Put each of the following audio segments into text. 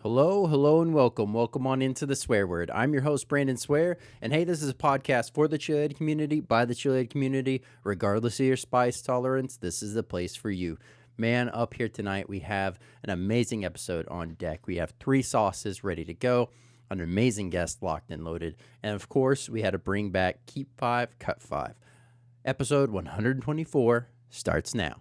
Hello, and welcome. Welcome on into the Swear Word. I'm your host, Brandon Swear, and hey, this is a podcast for the chili community, by the chili community. Regardless of your spice tolerance, this is the place for you. Man, up here tonight, we have an amazing episode on deck. We have 3 sauces ready to go, an amazing guest locked and loaded, and of course, we had to bring back Keep 5, Cut 5. Episode 124 starts now.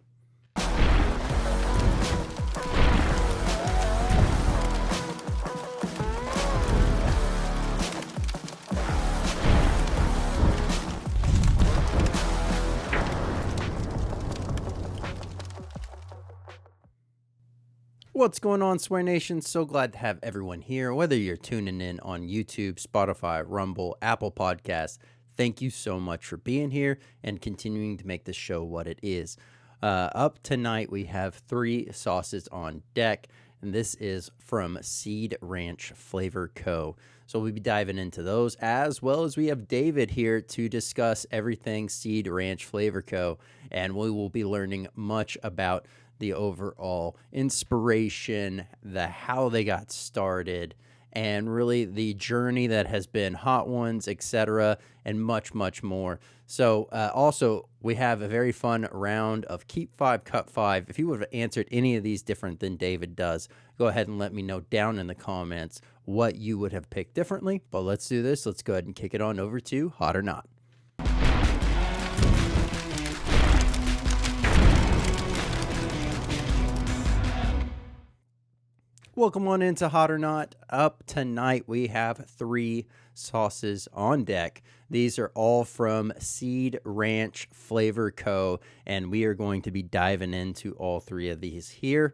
What's going on, Swear Nation? So glad to have everyone here, whether you're tuning in on YouTube, Spotify, Rumble, Apple Podcasts. Thank you so much for being here and continuing to make this show what it is. Up tonight, we have 3 sauces on deck, and this is from Seed Ranch Flavor Co. So we'll be diving into those, as well as we have David here to discuss everything Seed Ranch Flavor Co. And we will be learning much about the overall inspiration, the how they got started, and really the journey that has been HoN, etc., and much, much more. So also, we have a very fun round of Keep 5, Cut 5. If you would have answered any of these different than David does, go ahead and let me know down in the comments what you would have picked differently. But let's do this. Let's go ahead and kick it on over to Hot or Not. Welcome on into Hot or Not. Up tonight, we have 3 sauces on deck. These are all from Seed Ranch Flavor Co., and we are going to be diving into all 3 of these here.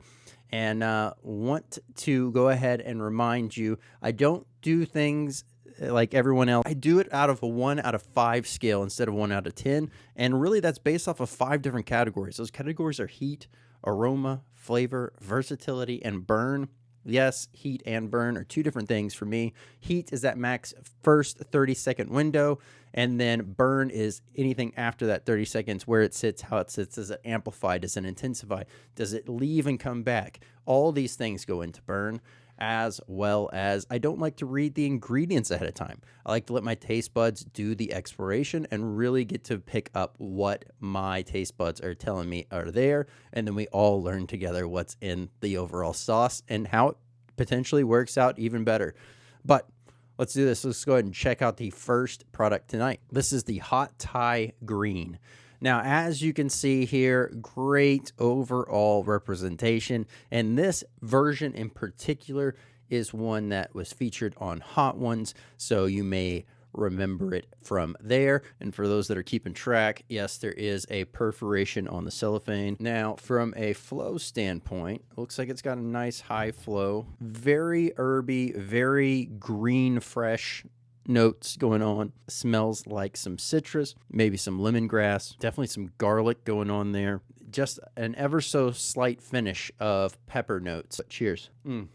And want to go ahead and remind you, I don't do things like everyone else. I do it out of a 1 out of 5 scale instead of 1 out of 10. And really, that's based off of 5 different categories. Those categories are heat, aroma, flavor, versatility, and burn. Yes, heat and burn are 2 different things for me. Heat is that max first 30-second window, and then burn is anything after that 30 seconds, where it sits, how it sits, does it amplify, does it intensify, does it leave and come back? All these things go into burn, as well as I don't like to read the ingredients ahead of time. I like to let my taste buds do the exploration and really get to pick up what my taste buds are telling me are there, and then we all learn together what's in the overall sauce and how it potentially works out even better. But let's do this. Let's go ahead and check out the first product tonight. This is the Hot Thai Green. Now, as you can see here, great overall representation, and this version in particular is one that was featured on HoN, so you may remember it from there. And for those that are keeping track, yes, there is a perforation on the cellophane. Now, from a flow standpoint, looks like it's got a nice high flow, very herby, very green, fresh notes going on. Smells like some citrus, maybe some lemongrass, definitely some garlic going on there. Just an ever so slight finish of pepper notes. Cheers.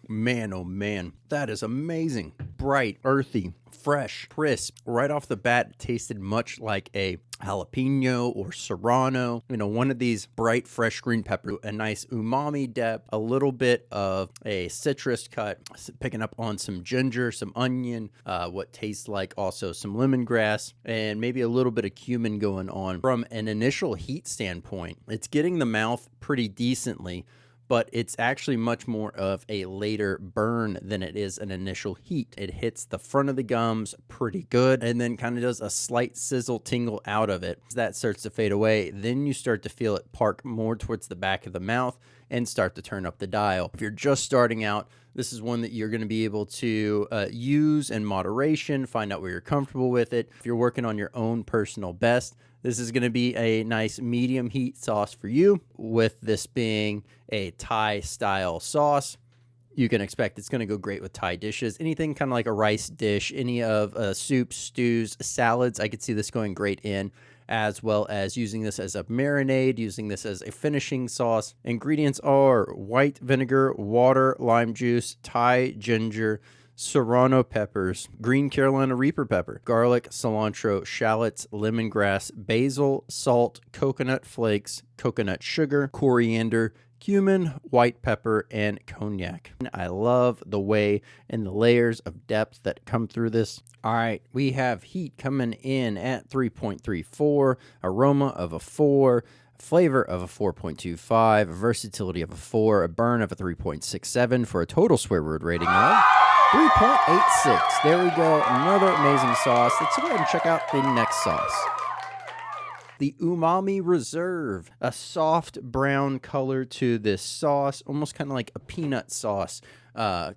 Man, oh man, that is amazing. Bright, earthy, fresh, crisp. Right off the bat, it tasted much like a jalapeno or serrano, one of these bright, fresh green pepper, a nice umami depth, a little bit of a citrus cut, picking up on some ginger, some onion, what tastes like also some lemongrass, and maybe a little bit of cumin going on. From an initial heat standpoint, it's getting the mouth pretty decently, but it's actually much more of a later burn than it is an initial heat. It hits the front of the gums pretty good and then kind of does a slight sizzle tingle out of it. As that starts to fade away, then you start to feel it park more towards the back of the mouth and start to turn up the dial. If you're just starting out, this is one that you're going to be able to use in moderation, find out where you're comfortable with it. If you're working on your own personal best, this is going to be a nice medium heat sauce for you. With this being a Thai style sauce, you can expect it's going to go great with Thai dishes. Anything kind of like a rice dish, any of soups, stews, salads, I could see this going great in, as well as using this as a marinade, using this as a finishing sauce. Ingredients are white vinegar, water, lime juice, Thai ginger, serrano peppers, green Carolina Reaper pepper, garlic, cilantro, shallots, lemongrass, basil, salt, coconut flakes, coconut sugar, coriander, cumin, white pepper, and cognac. I love the way and the layers of depth that come through this. All right, we have heat coming in at 3.34, aroma of a 4, flavor of a 4.25, versatility of a 4, a burn of a 3.67 for a total swear word rating of 3.86. There we go. Another amazing sauce. Let's go ahead and check out the next sauce. The Umami Reserve, a soft brown color to this sauce, almost kind of like a peanut sauce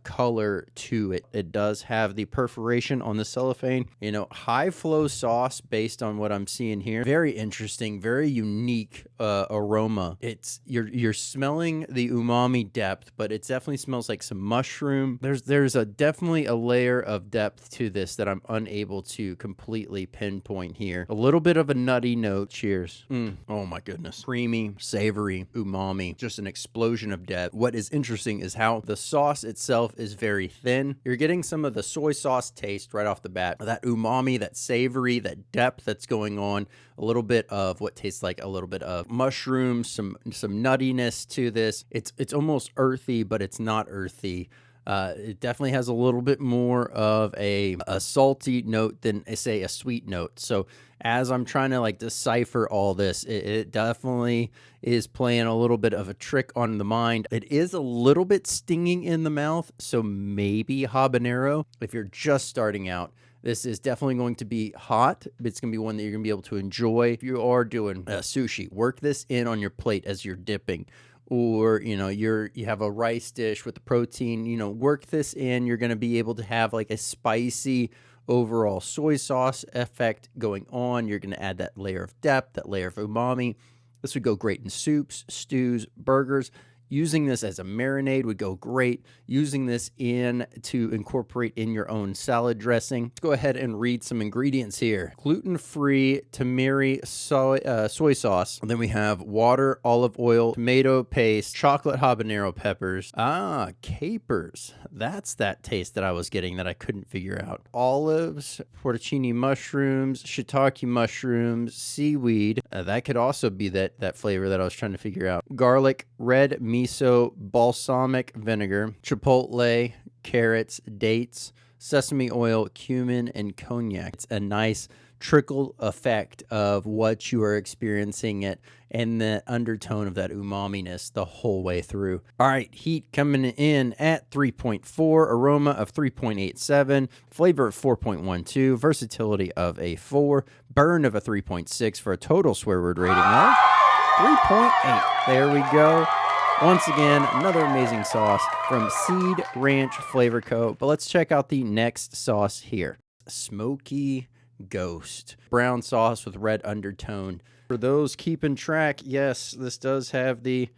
color to it. It does have the perforation on the cellophane, high flow sauce based on what I'm seeing here. Very interesting, very unique aroma. You're smelling the umami depth, but it definitely smells like some mushroom. There's definitely a layer of depth to this that I'm unable to completely pinpoint here. A little bit of a nutty note. Cheers. Oh my goodness. Creamy, savory, umami, just an explosion of depth. What is interesting is how the sauce itself is very thin. You're getting some of the soy sauce taste right off the bat. That umami, that savory, that depth that's going on. A little bit of what tastes like a little bit of mushrooms, some nuttiness to this. It's almost earthy, but it's not earthy. It definitely has a little bit more of a salty note than, say, a sweet note. So as I'm trying to decipher all this, it definitely is playing a little bit of a trick on the mind. It is a little bit stinging in the mouth, so maybe habanero. If you're just starting out, this is definitely going to be hot. It's going to be one that you're going to be able to enjoy. If you are doing sushi, work this in on your plate as you're dipping. Or, you have a rice dish with the protein, work this in. You're going to be able to have a spicy overall soy sauce effect going on. You're going to add that layer of depth, that layer of umami. This would go great in soups, stews, burgers. Using this as a marinade would go great. Using this to incorporate in your own salad dressing. Let's go ahead and read some ingredients here. Gluten-free tamari soy sauce. And then we have water, olive oil, tomato paste, chocolate habanero peppers. Capers. That's that taste that I was getting that I couldn't figure out. Olives, porcini mushrooms, shiitake mushrooms, seaweed. That could also be that flavor that I was trying to figure out. Garlic, red miso, balsamic vinegar, chipotle, carrots, dates, sesame oil, cumin, and cognac. It's a nice trickle effect of what you are experiencing it and the undertone of that umami-ness the whole way through. All right, heat coming in at 3.4, aroma of 3.87, flavor of 4.12, versatility of a 4, burn of a 3.6 for a total swear word rating of 3.8. There we go. Once again, another amazing sauce from Seed Ranch Flavor Co. But let's check out the next sauce here. Smoky Ghost. Brown sauce with red undertone. For those keeping track, yes, this does have the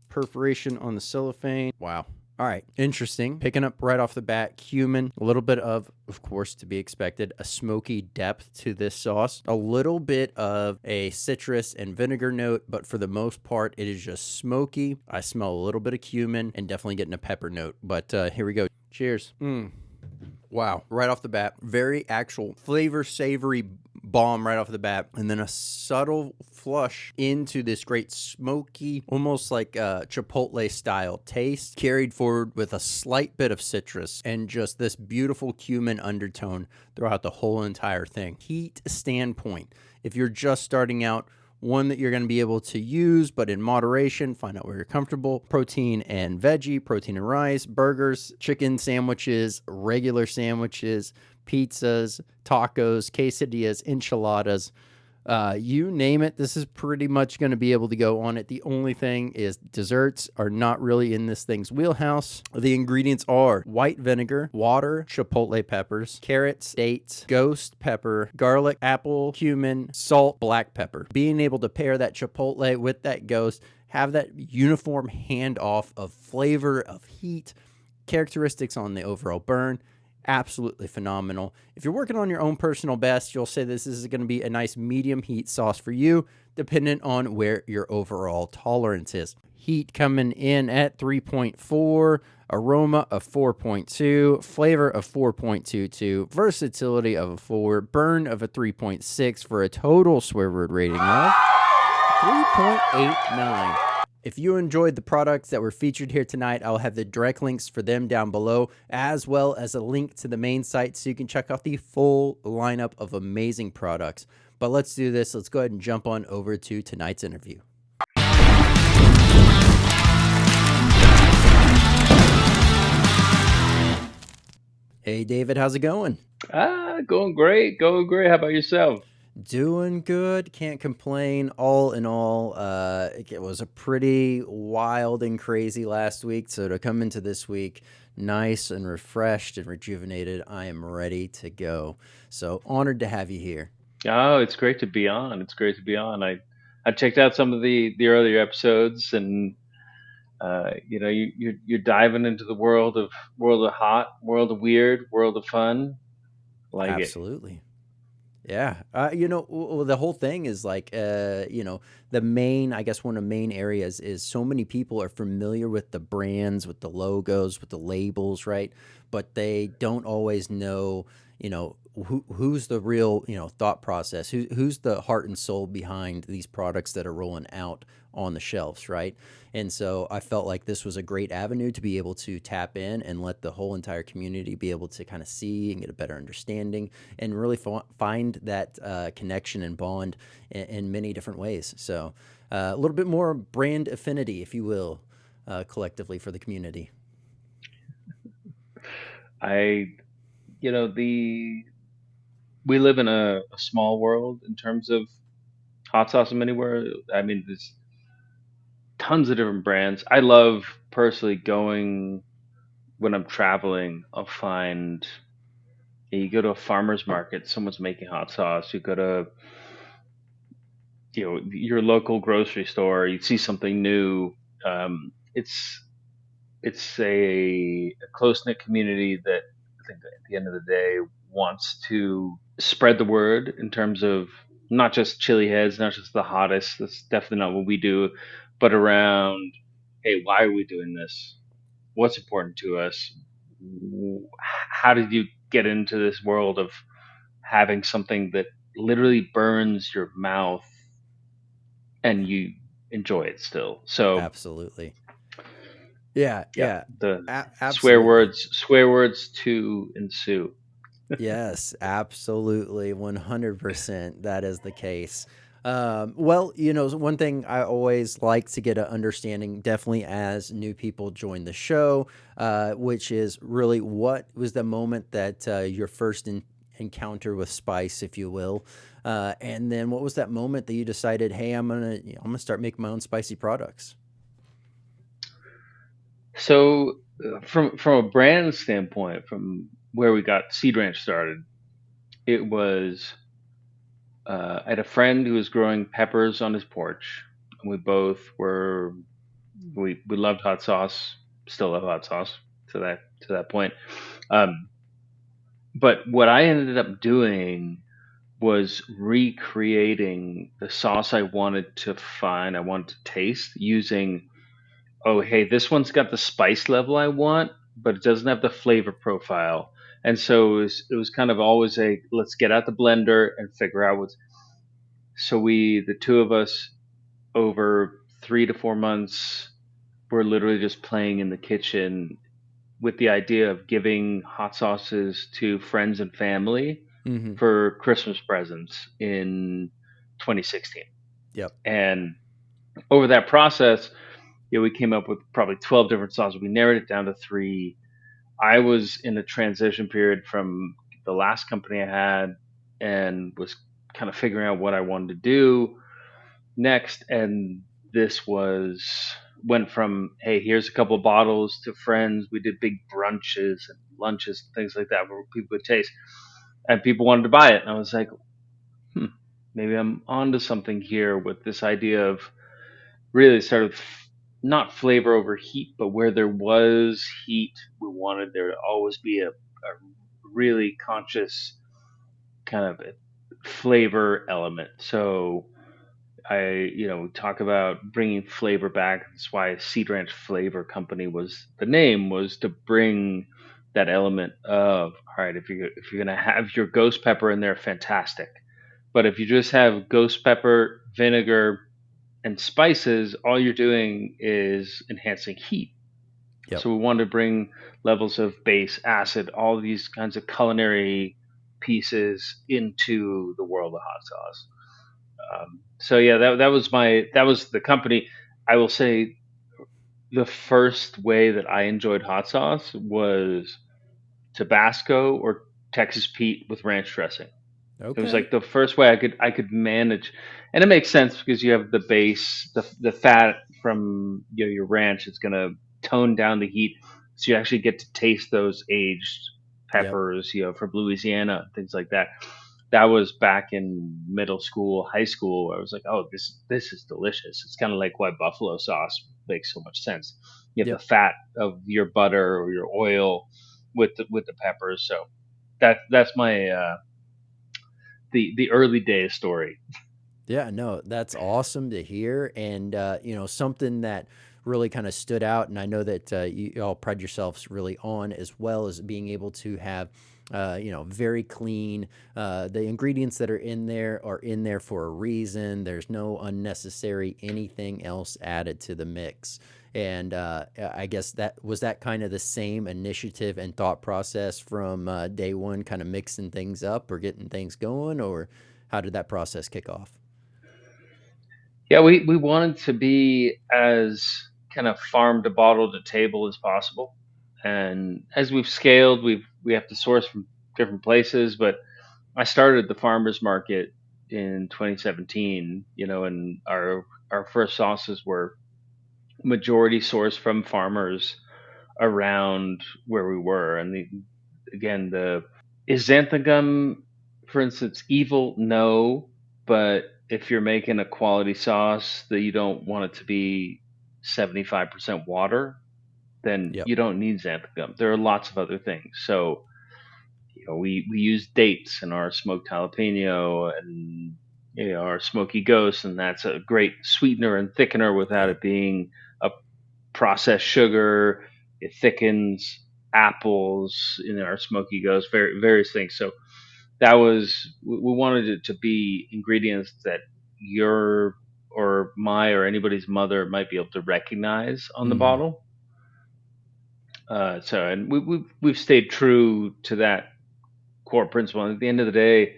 perforation on the cellophane. Wow. All right, interesting. Picking up right off the bat, cumin, a little bit of course, to be expected, a smoky depth to this sauce, a little bit of a citrus and vinegar note, but for the most part, it is just smoky. I smell a little bit of cumin and definitely getting a pepper note, but here we go. Cheers. Wow, right off the bat, very actual flavor, savory bomb right off the bat, and then a subtle flush into this great smoky, almost like a chipotle style taste, carried forward with a slight bit of citrus and just this beautiful cumin undertone throughout the whole entire thing. Heat standpoint, if you're just starting out, one that you're going to be able to use, but in moderation, find out where you're comfortable. Protein and veggie, protein and rice, burgers, chicken sandwiches, regular sandwiches, pizzas, tacos, quesadillas, enchiladas, you name it. This is pretty much going to be able to go on it. The only thing is desserts are not really in this thing's wheelhouse. The ingredients are white vinegar, water, chipotle peppers, carrots, dates, ghost pepper, garlic, apple, cumin, salt, black pepper. Being able to pair that chipotle with that ghost, have that uniform handoff of flavor, of heat, characteristics on the overall burn. Absolutely phenomenal. If you're working on your own personal best, you'll say this is going to be a nice medium heat sauce for you, dependent on where your overall tolerance is. Heat coming in at 3.4, aroma of 4.2, flavor of 4.22, versatility of a 4, burn of a 3.6 for a total swear word rating of 3.89. If you enjoyed the products that were featured here tonight, I'll have the direct links for them down below, as well as a link to the main site so you can check out the full lineup of amazing products. But let's do this. Let's go ahead and jump on over to tonight's interview. Hey, David, how's it going? Going great. Going great. How about yourself? Doing good. Can't complain. All in all, it was a pretty wild and crazy last week. So to come into this week nice and refreshed and rejuvenated, I am ready to go. So honored to have you here. Oh, it's great to be on. It's great to be on. I checked out some of the earlier episodes, and you're diving into the world of hot, world of weird, world of fun. Like it. Absolutely. Yeah. The whole thing is like, the main, I guess one of the main areas is so many people are familiar with the brands, with the logos, with the labels, right? But they don't always know, who's the real, thought process, who's the heart and soul behind these products that are rolling out on the shelves, right? And so I felt like this was a great avenue to be able to tap in and let the whole entire community be able to kind of see and get a better understanding and really find that connection and bond in many different ways. So a little bit more brand affinity, if you will, collectively for the community. I, you know, the we live in a small world in terms of hot sauce and anywhere. I mean, there's tons of different brands. I love personally going when I'm traveling. I'll find you go to a farmer's market, someone's making hot sauce. You go to your local grocery store, you see something new. It's a close knit community that I think that at the end of the day wants to spread the word in terms of not just chili heads, not just the hottest. That's definitely not what we do, but around, hey, why are we doing this? What's important to us? How did you get into this world of having something that literally burns your mouth and you enjoy it still? So Absolutely. Yeah, yeah, yeah, the absolutely. swear words to ensue. Yes, absolutely, 100%. That is the case. Well, one thing I always like to get an understanding, definitely as new people join the show, which is really what was the moment that your first encounter with spice, if you will, and then what was that moment that you decided, hey, I'm gonna start making my own spicy products. So from a brand standpoint, from where we got Seed Ranch started, it was I had a friend who was growing peppers on his porch, and we loved hot sauce, still love hot sauce to that point. Um, but what I ended up doing was recreating the sauce I wanted to taste using, oh, hey, this one's got the spice level I want, but it doesn't have the flavor profile. And so it was kind of always a let's get out the blender and figure out what's. So the two of us, over 3 to 4 months, were literally just playing in the kitchen with the idea of giving hot sauces to friends and family Mm-hmm. for Christmas presents in 2016. Yep. And over that process, we came up with probably 12 different sauces. We narrowed it down to three. I was in a transition period from the last company I had and was kind of figuring out what I wanted to do next. And this went from, hey, here's a couple of bottles to friends. We did big brunches and lunches and things like that where people would taste. And people wanted to buy it. And I was like, hmm, maybe I'm onto something here with this idea of really sort of not flavor over heat, but where there was heat, we wanted there to always be a really conscious kind of flavor element. So we talk about bringing flavor back. That's why Seed Ranch Flavor Company was the name, was to bring that element of, all right, if you're gonna have your ghost pepper in there, fantastic. But if you just have ghost pepper, vinegar, and spices, all you're doing is enhancing heat. Yep. So we wanted to bring levels of base, acid, all these kinds of culinary pieces into the world of hot sauce. So yeah, that was the company. I will say the first way that I enjoyed hot sauce was Tabasco or Texas Pete with ranch dressing. It was Okay. like the first way I could manage, and it makes sense because you have the base, the fat from your ranch. It's gonna tone down the heat, so you actually get to taste those aged Yep. peppers, from Louisiana, things like that. That was back in middle school, high school, where I was like, oh, this is delicious. It's kind of like why buffalo sauce makes so much sense. You have the Yep. fat of your butter or your oil with the peppers. So that's my the early days story. Yeah, no, that's awesome to hear. And, something that really kind of stood out, and I know that you all pride yourselves really on, as well as being able to have, very clean. The ingredients that are in there for a reason. There's no unnecessary anything else added to the mix. And I guess that was that kind of the same initiative and thought process from day one, kind of mixing things up or getting things going, or how did that process kick off? Yeah, we wanted to be as kind of farm to bottle to table as possible. And as we've scaled, we have to source from different places. But I started the farmers market in 2017, and our first sauces were majority sourced from farmers around where we were. And again, the is xanthagum, for instance, evil? No, but if you're making a quality sauce that you don't want it to be 75% water, then Yep. you don't need xanthagum. There are lots of other things. So, we use dates in our smoked jalapeno and our smoky ghost, and that's a great sweetener and thickener without Yep. it being a processed sugar. It thickens apples in our smoky ghost, various things. So we wanted it to be ingredients that your or my or anybody's mother might be able to recognize on the Mhm. bottle. And we've stayed true to that core principle. And at the end of the day,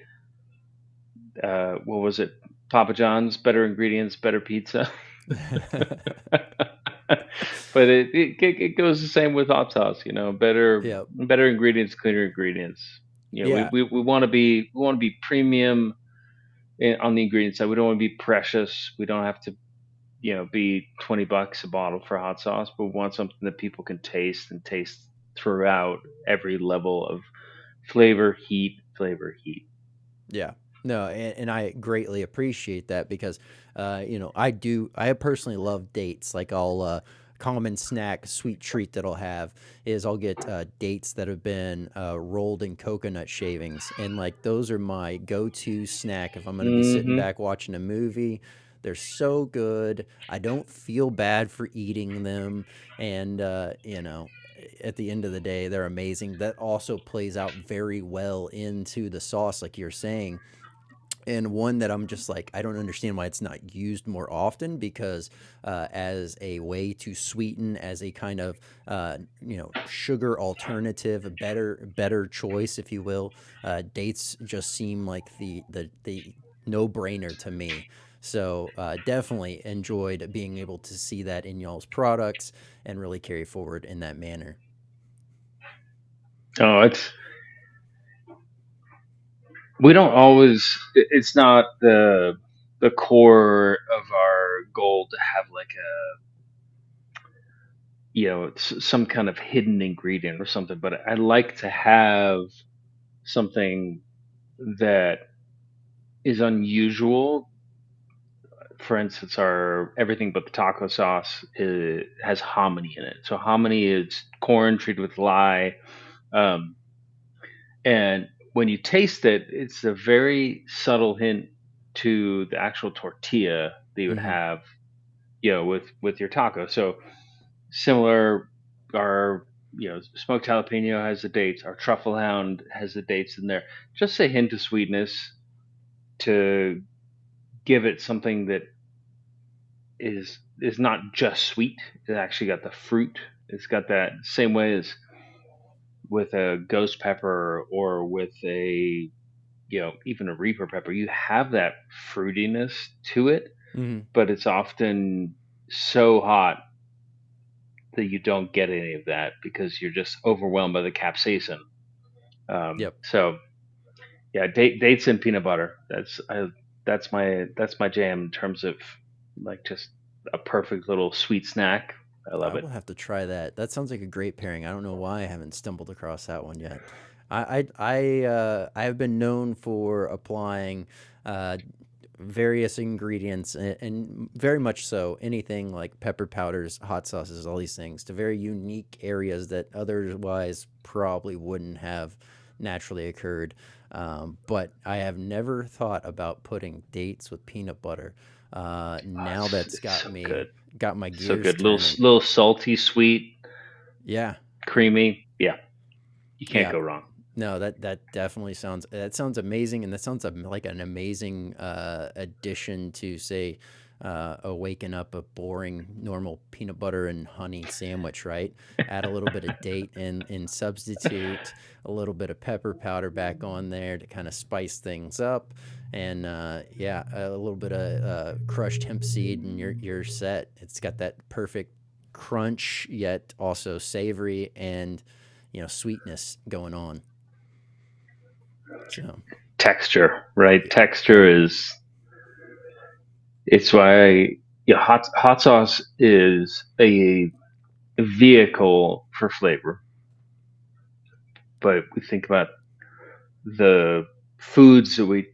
what was it? Papa John's, better ingredients, better pizza. But it goes the same with hot sauce. Better Yep. better ingredients, cleaner ingredients. Yeah. We want to be premium on the ingredient side. We don't want to be precious. We don't have to be $20 a bottle for hot sauce, but we want something that people can taste and taste throughout every level of flavor, heat. Yeah. No, and I greatly appreciate that because, I personally love dates. Like common snack, sweet treat that I'll have is I'll get dates that have been rolled in coconut shavings. And like those are my go-to snack if I'm going to be sitting Hmm. back watching a movie. They're so good. I don't feel bad for eating them. And, at the end of the day, they're amazing. That also plays out very well into the sauce, like you're saying. And one that I'm just like, I don't understand why it's not used more often because as a way to sweeten, as a kind of sugar alternative, a better choice, if you will, dates just seem like the no brainer to me. So definitely enjoyed being able to see that in y'all's products and really carry forward in that manner. Oh, we don't always. It's not the core of our goal to have like some kind of hidden ingredient or something. But I like to have something that is unusual. For instance, our everything but the taco sauce has hominy in it. So hominy is corn treated with lye, um, and when you taste it, it's a very subtle hint to the actual tortilla that you would Hmm. have, with your taco. So similar, our smoked jalapeno has the dates. Our truffle hound has the dates in there. Just a hint of sweetness to give it something that is not just sweet. It actually got the fruit. It's got that same way as with a ghost pepper or with a even a reaper pepper. You have that fruitiness to it, Hmm. but it's often so hot that you don't get any of that because you're just overwhelmed by the capsaicin. Yep. So yeah, dates and peanut butter. That's my jam in terms of like just a perfect little sweet snack. I I love it. will have to try that. That sounds like a great pairing. I don't know why I haven't stumbled across that one yet. I have been known for applying uh, various ingredients and very much so anything like pepper powders, hot sauces, all these things to very unique areas that otherwise probably wouldn't have naturally occurred. But I have never thought about putting dates with peanut butter. Oh, Now that's it's so good, got my so gears good. Little turning. little salty, sweet, Yeah, creamy. Yeah, you can't yeah. go wrong. No, that definitely sounds amazing, and that sounds like an amazing addition to say a waking up a boring normal peanut butter and honey sandwich, right? Add a little bit of date and substitute a little bit of pepper powder back on there to kind of spice things up, and yeah, a little bit of crushed hemp seed, and you're set. It's got that perfect crunch yet also savory and sweetness going on. So, Texture, right? yeah, Texture is it's why hot sauce is a vehicle for flavor. But we think about the foods that we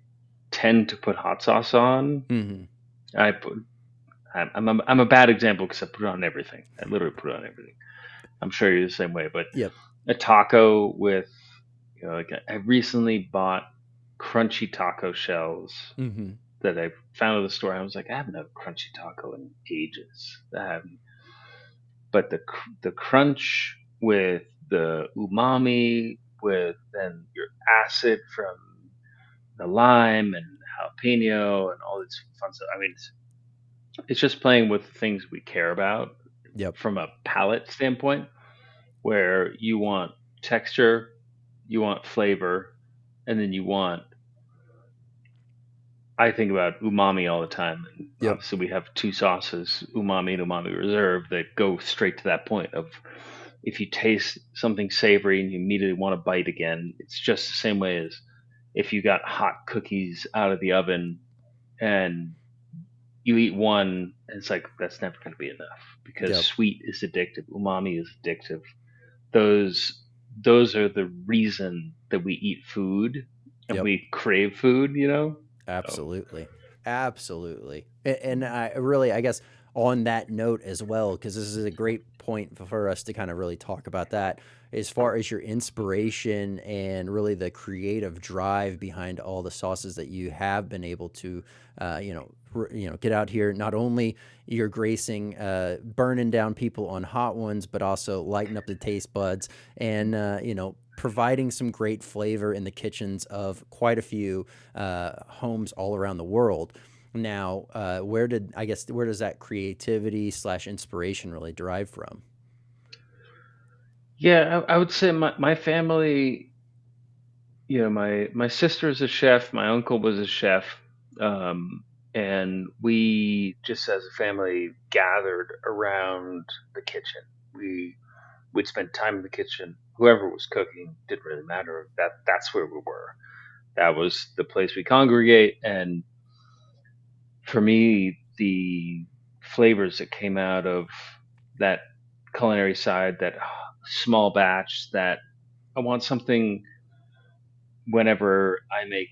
tend to put hot sauce on. hmm, I put I'm a bad example because I put it on everything. I literally put it on everything. I'm sure you're the same way. But yep, a taco with like I recently bought crunchy taco shells hmm, that I found at the store. I was like, I haven't had a crunchy taco in ages. But the crunch with the umami, with then your acid from the lime and jalapeno and all this fun stuff. I mean, it's just playing with things we care about yep, from a palate standpoint, where you want texture, you want flavor, and then you want. I think about umami all the time. And yep, obviously, we have two sauces, umami and umami reserve, that go straight to that point of if you taste something savory and you immediately want to bite again, it's just the same way as if you got hot cookies out of the oven and you eat one, it's like that's never going to be enough because yep, sweet is addictive, umami is addictive. Those are the reason that we eat food and yep. we crave food. So Absolutely. Absolutely. And I really, I guess, on that note as well, because this is a great point for us to kind of really talk about that as far as your inspiration and really the creative drive behind all the sauces that you have been able to, get out here. Not only you're gracing, burning down people on hot ones, but also lighting up the taste buds and, providing some great flavor in the kitchens of quite a few homes all around the world. Now, where does that creativity slash inspiration really derive from? yeah, I would say my family, my sister is a chef, my uncle was a chef, um, and we just as a family gathered around the kitchen. We'd spend time in the kitchen. Whoever was cooking didn't really matter. That's where we were. That was the place we congregate. And for me, the flavors that came out of that culinary side, that small batch, that I want something whenever I make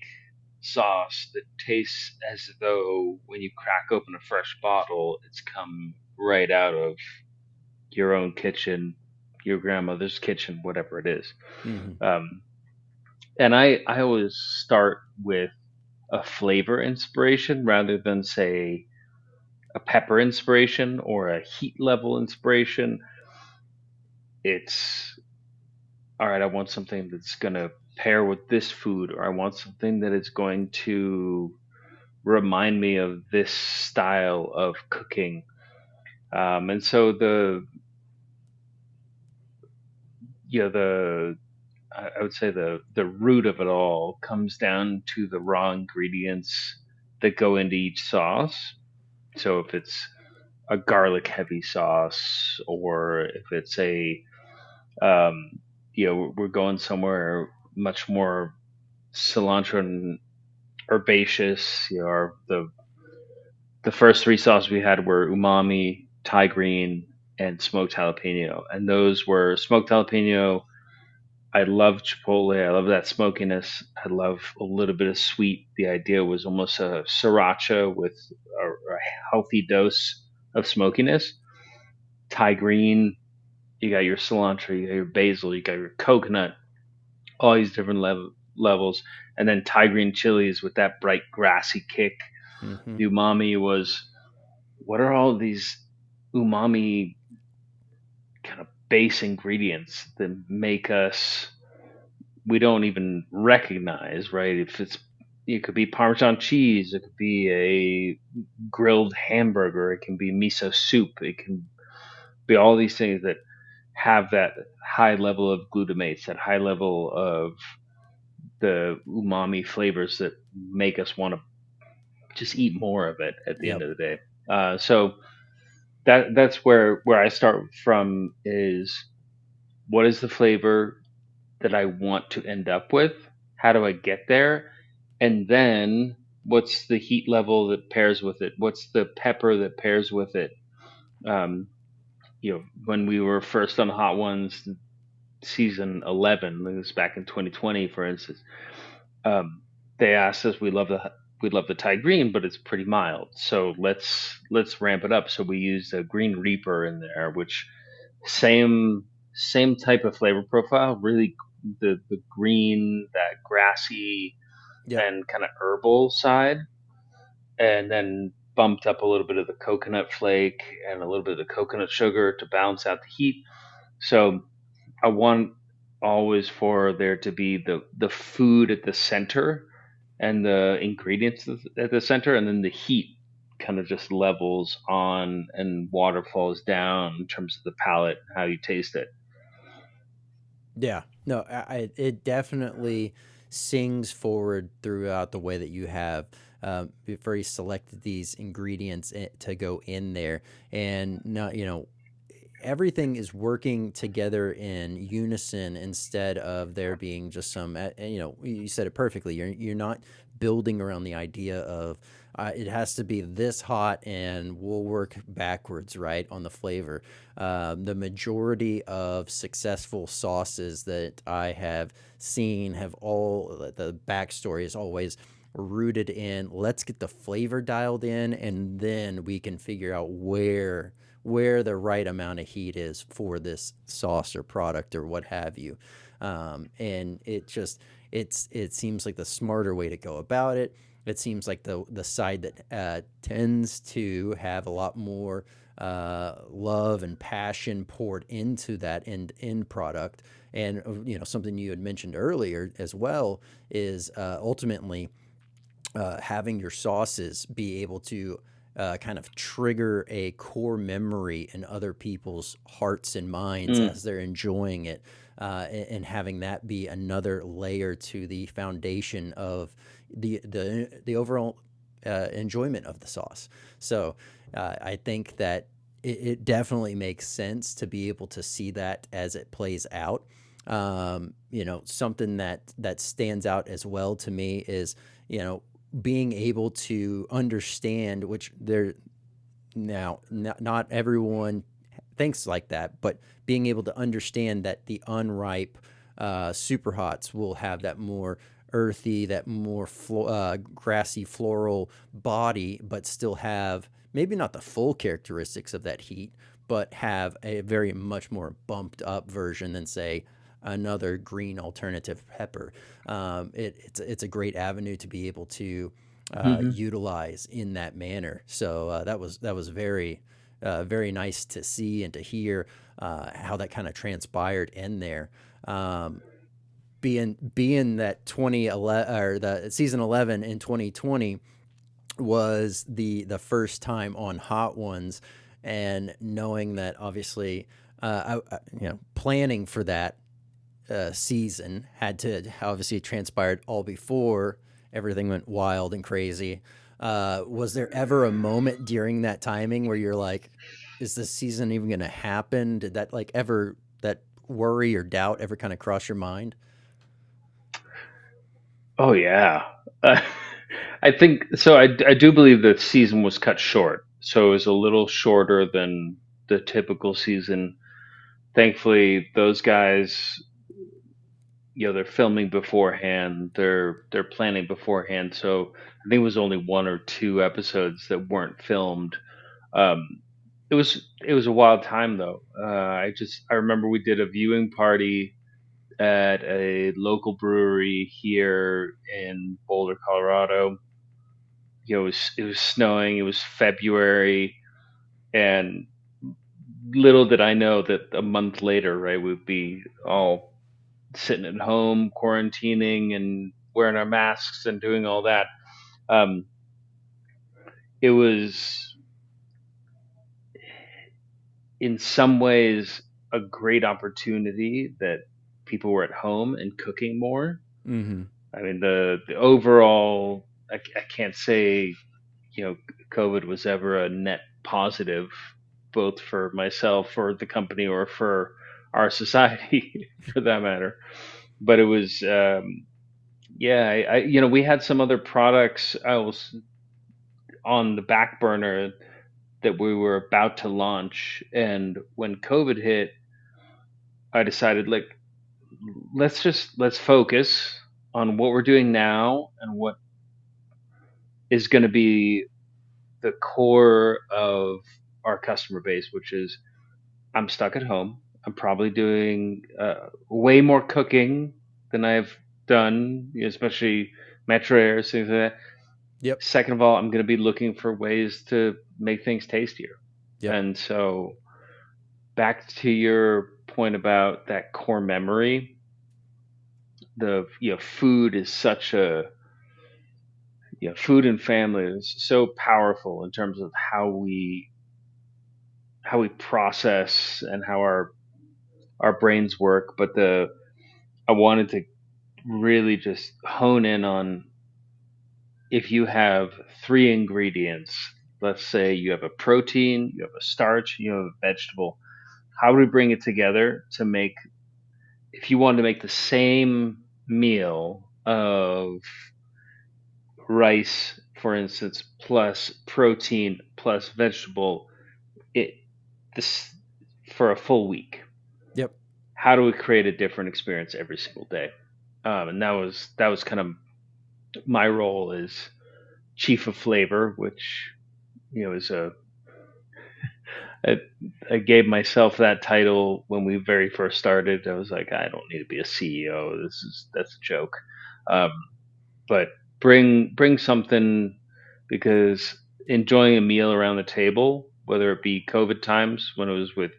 sauce that tastes as though when you crack open a fresh bottle, it's come right out of your own kitchen, your grandmother's kitchen, whatever it is. Hmm. Um, and I always start with a flavor inspiration rather than say a pepper inspiration or a heat level inspiration. It's all right. I want something that's going to pair with this food, or I want something that is going to remind me of this style of cooking. And so the I would say the root of it all comes down to the raw ingredients that go into each sauce. So if it's a garlic heavy sauce, or if it's um, we're going somewhere much more cilantro and herbaceous. The first three sauces we had were umami, Thai green, and smoked jalapeno. And those were smoked jalapeno. I love chipotle. I love that smokiness. I love a little bit of sweet. The idea was almost a sriracha with a healthy dose of smokiness. Thai green, you got your cilantro, you got your basil, you got your coconut, all these different levels. And then Thai green chilies with that bright grassy kick. Mm-hmm. The umami was, what are all these umami kind of base ingredients that make us, we don't even recognize, right? If it's, it could be Parmesan cheese, it could be a grilled hamburger, it can be miso soup, it can be all these things that have that high level of glutamates, that high level of the umami flavors that make us want to just eat more of it at the end Yep. of the day. So that's where I start from is, what is the flavor that I want to end up with? How do I get there? And then what's the heat level that pairs with it? What's the pepper that pairs with it? Um, when we were first on Hot Ones, season 11, this was back in 2020, for instance, um, they asked us, we love the Thai green, but it's pretty mild, so let's ramp it up. So we used a Green Reaper in there, which same type of flavor profile, really the green, that grassy Yep. and kind of herbal side, and then bumped up a little bit of the coconut flake and a little bit of the coconut sugar to balance out the heat. So I want always for there to be the food at the center and the ingredients at the center, and then the heat kind of just levels on and water falls down in terms of the palate, how you taste it. Yeah, no, it definitely sings forward throughout the way that you have very selected these ingredients to go in there, and not, everything is working together in unison instead of there being just some, you said it perfectly. You're not building around the idea of it has to be this hot and we'll work backwards, right, on the flavor. The majority of successful sauces that I have seen have all, the backstory is always rooted in, let's get the flavor dialed in, and then we can figure out where the right amount of heat is for this sauce or product or what have you. And it seems like the smarter way to go about it. It seems like the side that tends to have a lot more love and passion poured into that end product. And something you had mentioned earlier as well is ultimately having your sauces be able to kind of trigger a core memory in other people's hearts and minds Mm, as they're enjoying it, and having that be another layer to the foundation of the overall enjoyment of the sauce. So I think that it definitely makes sense to be able to see that as it plays out. Something that stands out as well to me is, being able to understand, which there now not everyone thinks like that, but being able to understand that the unripe super hots will have that more earthy, that more grassy floral body, but still have maybe not the full characteristics of that heat, but have a very much more bumped up version than, say, another green alternative pepper. It's a great avenue to be able to hmm utilize in that manner. So that was very nice to see and to hear how that kind of transpired in there. Um, being that 2011 or the season 11 in 2020, was the first time on Hot Ones, and knowing that obviously, planning for that season had to obviously transpired all before everything went wild and crazy. Was there ever a moment during that timing where you're like, is this season even going to happen? Did that like ever, that worry or doubt ever kind of cross your mind? Oh yeah. Uh, I think so. I do believe the season was cut short, so it was a little shorter than the typical season. Thankfully, those guys, they're filming beforehand, they're planning beforehand. So I think it was only one or two episodes that weren't filmed. Um, it was a wild time though. I remember we did a viewing party at a local brewery here in Boulder, Colorado. It was snowing. It was February, and little did I know that a month later, right, we'd be all sitting at home, quarantining, and wearing our masks and doing all that. Um, it was in some ways a great opportunity that people were at home and cooking more. Mm-hmm. I mean, the overall, I can't say, you know, COVID was ever a net positive, both for myself or the company or for our society, for that matter. But it was, yeah, we had some other products I was on the back burner that we were about to launch, and when COVID hit, I decided like let's focus on what we're doing now and what is going to be the core of our customer base, which is I'm stuck at home. I'm probably doing way more cooking than I've done, especially metro areas, things like that. Yep. Second of all, I'm going to be looking for ways to make things tastier. Yep. And so, back to your point about that core memory, the food is such a food and family is so powerful in terms of how we process and how our brains work. But the I wanted to really just hone in on if you have three ingredients. Let's say you have a protein, you have a starch, you have a vegetable. How do we bring it together to make, if you wanted to make the same meal of rice, for instance, plus protein plus vegetable, it this for a full week. Yep. How do we create a different experience every single day? And that was kind of my role as chief of flavor, which is I, I gave myself that title when we very first started. I was like, I don't need to be a CEO. That's a joke. Um, but bring something, because enjoying a meal around the table, whether it be COVID times when it was with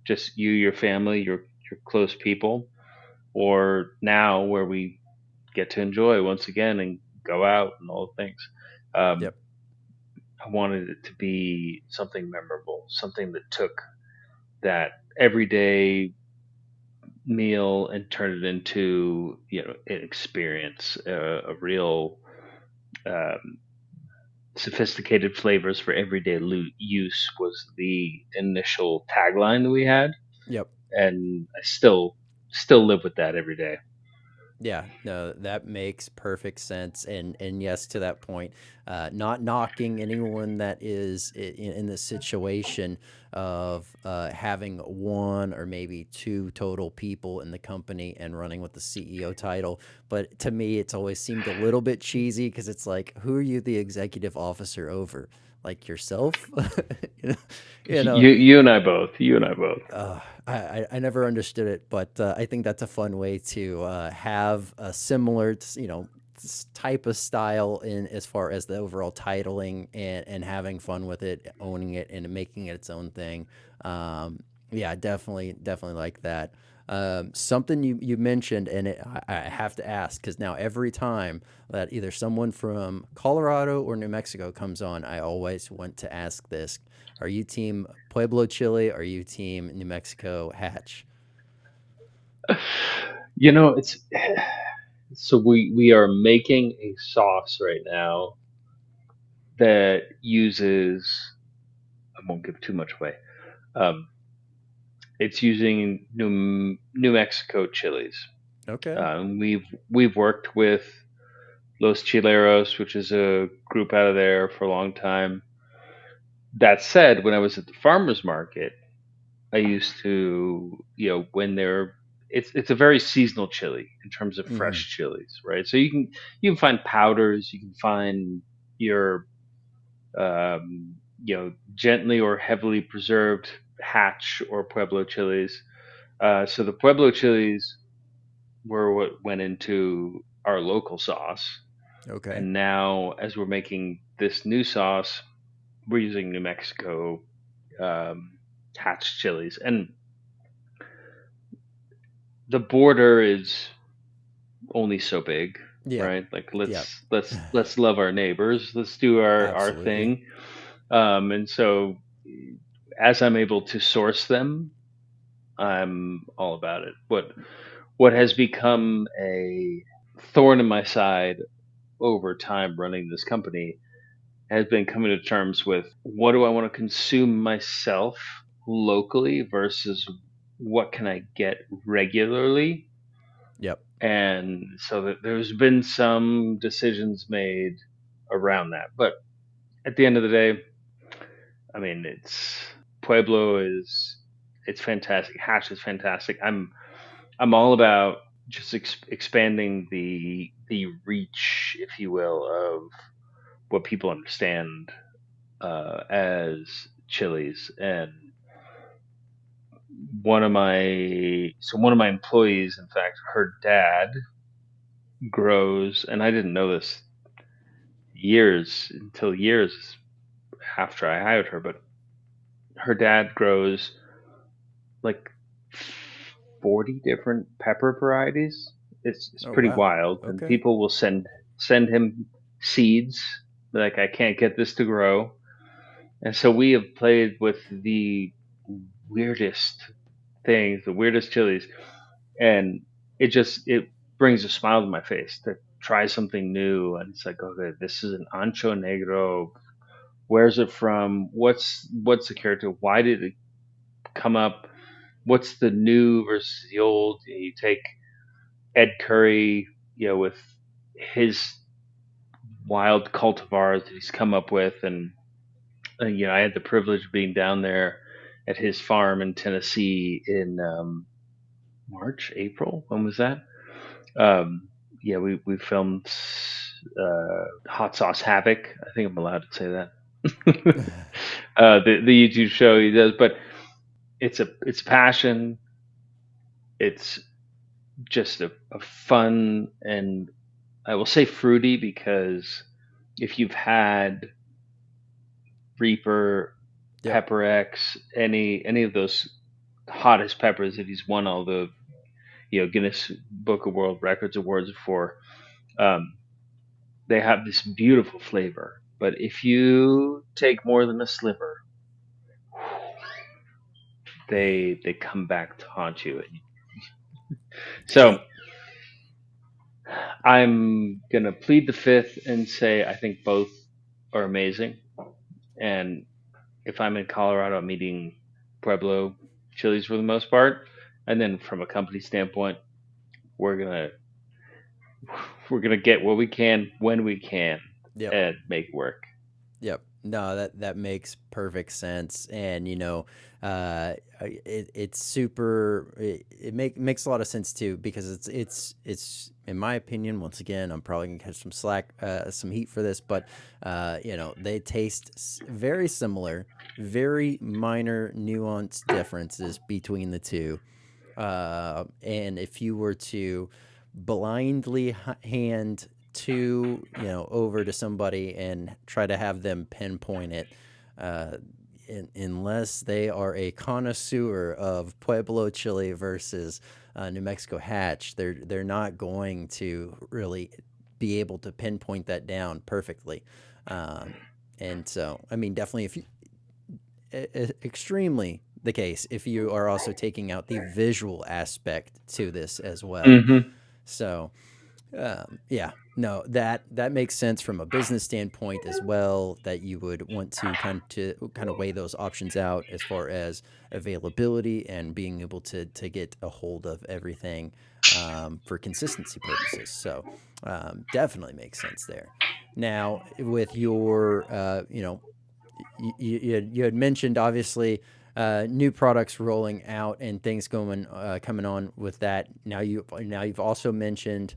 just you, your family, your close people, or now where we get to enjoy once again and go out and all the things. Um, Yep. I wanted it to be something memorable, something that took that everyday meal and turned it into an experience, a real um, sophisticated flavors for everyday use was the initial tagline that we had, Yep. and I still live with that every day. Yeah, no, that makes perfect sense. And yes, to that point, not knocking anyone that is in the situation of having one or maybe two total people in the company and running with the CEO title. But to me, it's always seemed a little bit cheesy because it's like, who are you the executive officer over? Like yourself? you know, you know, You and I both. You and I both. I never understood it, but I think that's a fun way to have a similar, type of style in as far as the overall titling and having fun with it, owning it, and making it its own thing. Yeah, definitely like that. Something you mentioned, and I have to ask because now every time that either someone from Colorado or New Mexico comes on, I always want to ask this: Are you team Pueblo chili? Are you team New Mexico hatch? It's so we are making a sauce right now that uses. I won't give too much away. Um, it's using New Mexico chilies. Okay. We've worked with Los Chileros, which is a group out of there for a long time. That said, when I was at the farmers market, I used to, when they're it's a very seasonal chili in terms of Mm-hmm. fresh chilies, right? So you can find powders, you can find your gently or heavily preserved hatch or Pueblo chilies. So the Pueblo chilies were what went into our local sauce, Okay. and now as we're making this new sauce, we're using New Mexico um, hatch chilies, and the border is only so big, Yep. right? Like Yep. let's love our neighbors, let's do our Absolutely. thing, and so as I'm able to source them, I'm all about it. What has become a thorn in my side over time running this company has been coming to terms with what do I want to consume myself locally versus what can I get regularly. Yep. And so that there's been some decisions made around that. But at the end of the day, I mean, it's Pueblo is it's fantastic. Hash is fantastic. I'm all about just expanding the reach, if you will, of what people understand as chilies. And one of my employees, in fact, her dad grows, and I didn't know this years after I hired her, but her dad grows like 40 different pepper varieties. It's Oh pretty wow. wild, and Okay. people will send him seeds. Like, I can't get this to grow, and so we have played with the weirdest things, the weirdest chilies, and it brings a smile to my face to try something new. And it's like, okay, this is an ancho negro. Where's it from? What's the character? Why did it come up? What's the new versus the old? You take Ed Curry, with his wild cultivars that he's come up with, and I had the privilege of being down there at his farm in Tennessee in March, April. When was that? Um, yeah, we filmed Hot Sauce Havoc. I think I'm allowed to say that. The YouTube show he does, but it's passion. It's just a fun, and I will say fruity, because if you've had Reaper, Yep. Pepper X, any of those hottest peppers that he's won all the Guinness Book of World Records awards for, um, they have this beautiful flavor. But if you take more than a sliver, they come back to haunt you. So Hey. I'm gonna plead the fifth and say I think both are amazing. And if I'm in Colorado, I'm eating Pueblo chilies for the most part. And then from a company standpoint, we're gonna we're gonna get what we can when we can Yep. and make it work. Yep. No, that makes perfect sense, and it's super. Makes a lot of sense too because it's in my opinion. Once again, I'm probably gonna catch some heat for this, but they taste very similar, very minor nuance differences between the two. And if you were to blindly hand two, over to somebody and try to have them pinpoint it, uh, unless they are a connoisseur of Pueblo chili versus New Mexico Hatch, they're not going to really be able to pinpoint that down perfectly. Um, and so, I mean, definitely, if you, extremely the case if you are also taking out the visual aspect to this as well. Hmm. So, yeah, no, that makes sense from a business standpoint as well. That you would want to kind of weigh those options out as far as availability and being able to get a hold of everything for consistency purposes. So, definitely makes sense there. Now, with your, you had mentioned obviously new products rolling out and things going coming on with that. You've also mentioned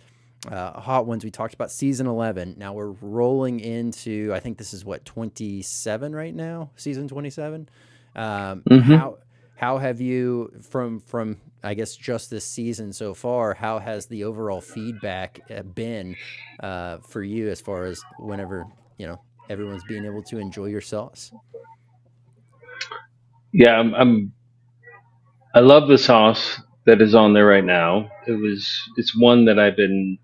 hot ones. We talked about season 11. Now we're rolling into, I think this is what, 27 right now, season 27. Um, Hmm. how how have you from I guess just this season so far? How has the overall feedback been for you as far as whenever everyone's being able to enjoy your sauce? Yeah, I love the sauce that is on there right now. It's one that I've been,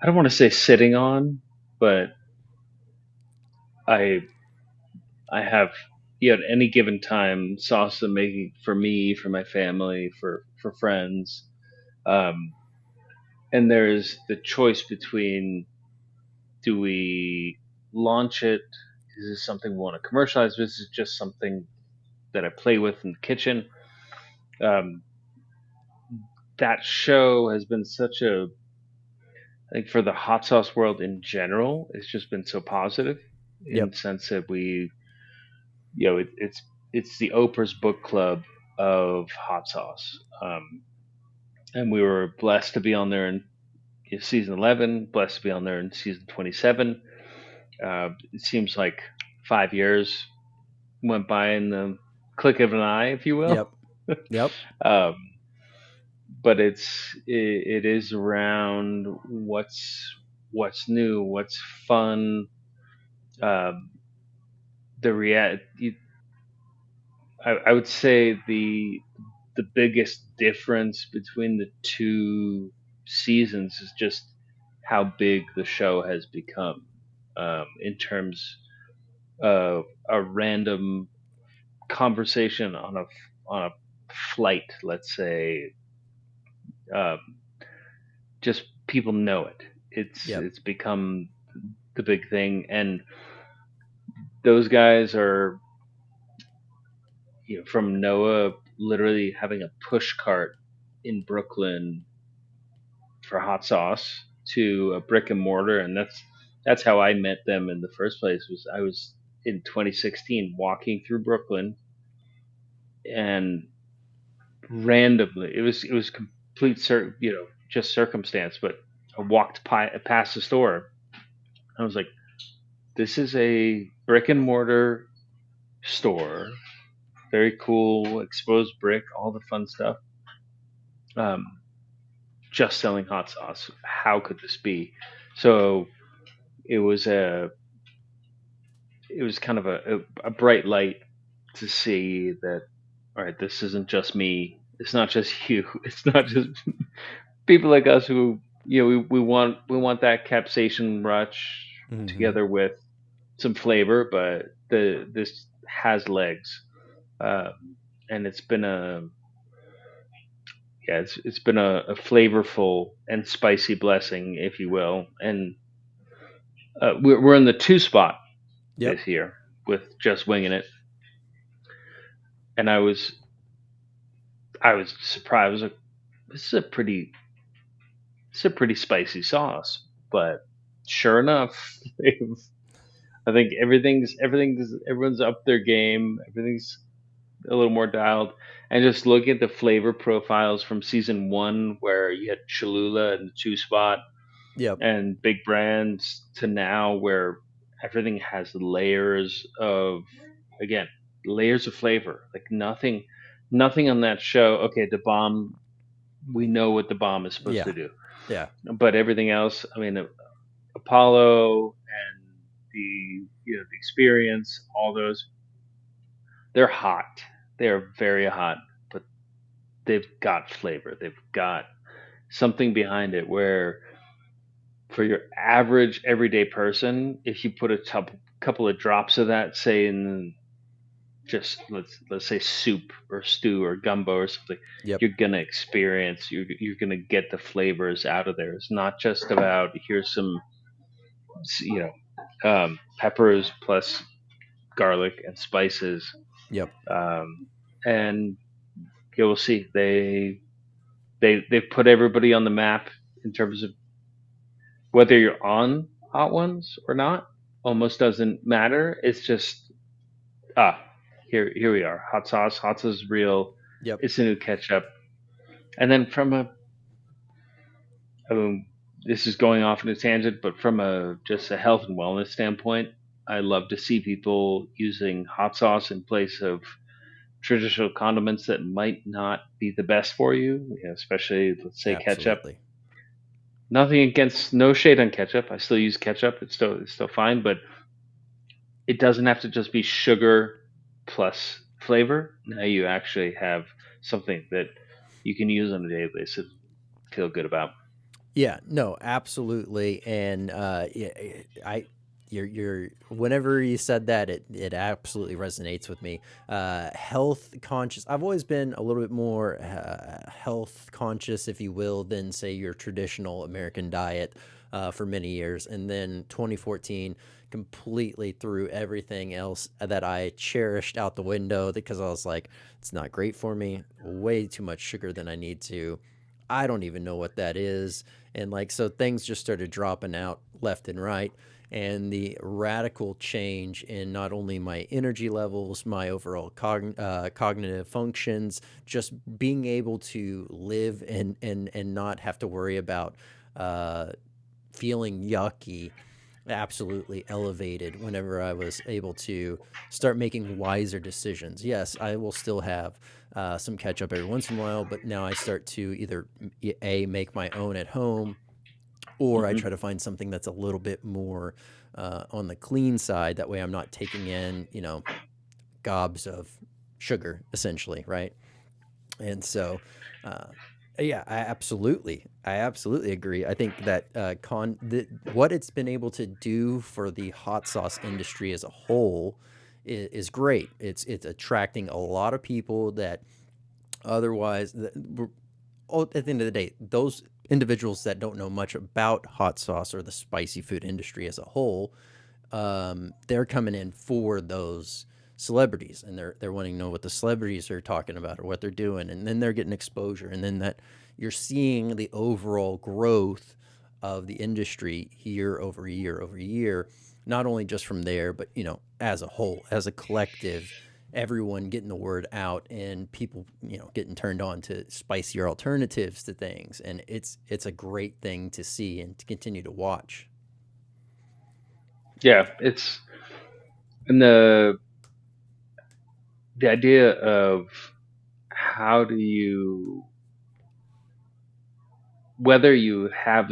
I don't want to say sitting on, but I I have, at any given time, sauce I'm making for me, for my family, for friends. Um, and there's the choice between, do we launch it? Is this something we want to commercialize? This is just something that I play with in the kitchen. Um, that show has been such a, I think for the hot sauce world in general, it's just been so positive in Yep. the sense that it's the Oprah's book club of hot sauce. And we were blessed to be on there in season 11, blessed to be on there in season 27. It seems like 5 years went by in the click of an eye, if you will. Yep. Yep. um, but it is around what's new, what's fun. Um, the I would say the biggest difference between the two seasons is just how big the show has become, in terms of a random conversation on a flight, let's say. um, just people know it. Yep. It's become the big thing, and those guys are, from Noah literally having a push cart in Brooklyn for hot sauce to a brick and mortar, and that's how I met them in the first place. Was I was in 2016 walking through Brooklyn, and randomly it was complete just circumstance, but I walked past the store. I was like, this is a brick and mortar store, very cool, exposed brick, all the fun stuff. Um, just selling hot sauce. How could this be? So it was it was kind of a bright light to see that, all right, this isn't just me. It's not just you. It's not just people like us who, we want that capsaicin rush Hmm. together with some flavor, but this has legs. And it's been a yeah, it's been a flavorful and spicy blessing, if you will. And we're in the two spot Yep. this year with just winging it, and I was surprised. I was like, this is a pretty spicy sauce, but sure enough, I think everyone's up their game. Everything's a little more dialed. And just look at the flavor profiles from season one, where you had Cholula and the two spot Yep. and big brands, to now where everything has layers of, again, layers of flavor. Like nothing on that show. Okay, the bomb. We know what the bomb is supposed Yeah. to do, Yeah. but everything else. I mean, Apollo the experience, all those. They're hot. They are very hot, but they've got flavor. They've got something behind it where for your average everyday person, if you put couple of drops of that, say in just let's say soup or stew or gumbo or something, Yep. you're gonna experience. You're gonna get the flavors out of there. It's not just about here's some you peppers plus garlic and spices, Yep. um, and you'll see they've put everybody on the map in terms of whether you're on hot ones or not. Almost doesn't matter. It's just ah here we are. Hot sauce. Hot sauce is real. Yep. It's a new ketchup. And then from I mean, this is going off in a tangent, but from a just a health and wellness standpoint, I love to see people using hot sauce in place of traditional condiments that might not be the best for you, especially let's say ketchup. Absolutely. Nothing against, no shade on ketchup. I still use ketchup. It's still fine, but it doesn't have to just be sugar plus flavor. Now you actually have something that you can use on a daily basis, feel good about. Yeah, no, absolutely. And yeah, I you're whenever you said that, it absolutely resonates with me. Health conscious. I've always been a little bit more health conscious, if you will, than say your traditional American diet for many years. And then 2014 completely threw everything else that I cherished out the window because I was like, it's not great for me. Way too much sugar than I need to. I don't even know what that is. And like, so things just started dropping out left and right. And the radical change in not only my energy levels, my overall cognitive functions, just being able to live and not have to worry about uh, feeling yucky absolutely elevated whenever I was able to start making wiser decisions. Yes, I will still have some catch up every once in a while, but now I start to either make my own at home, or I Hmm. try to find something that's a little bit more on the clean side. That way, I'm not taking in gobs of sugar, essentially, right? And so, uh, yeah, I absolutely agree. I think that what it's been able to do for the hot sauce industry as a whole is great. It's attracting a lot of people that otherwise, at the end of the day, those individuals that don't know much about hot sauce or the spicy food industry as a whole, they're coming in for those celebrities, and they're wanting to know what the celebrities are talking about or what they're doing, and then they're getting exposure, and then that you're seeing the overall growth of the industry year over year over year, not only just from there, but as a whole, as a collective, everyone getting the word out, and people getting turned on to spicier alternatives to things, and it's a great thing to see and to continue to watch. Yeah, it's and the idea of how do you whether you have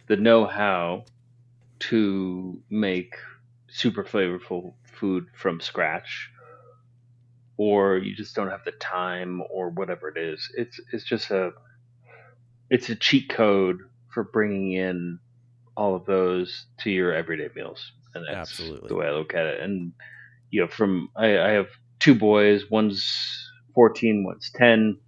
the know-how to make super flavorful food from scratch, or you just don't have the time or whatever it is. It's a cheat code for bringing in all of those to your everyday meals, and that's the Absolutely. way I look at it. And from I have two boys. One's 14, one's 10.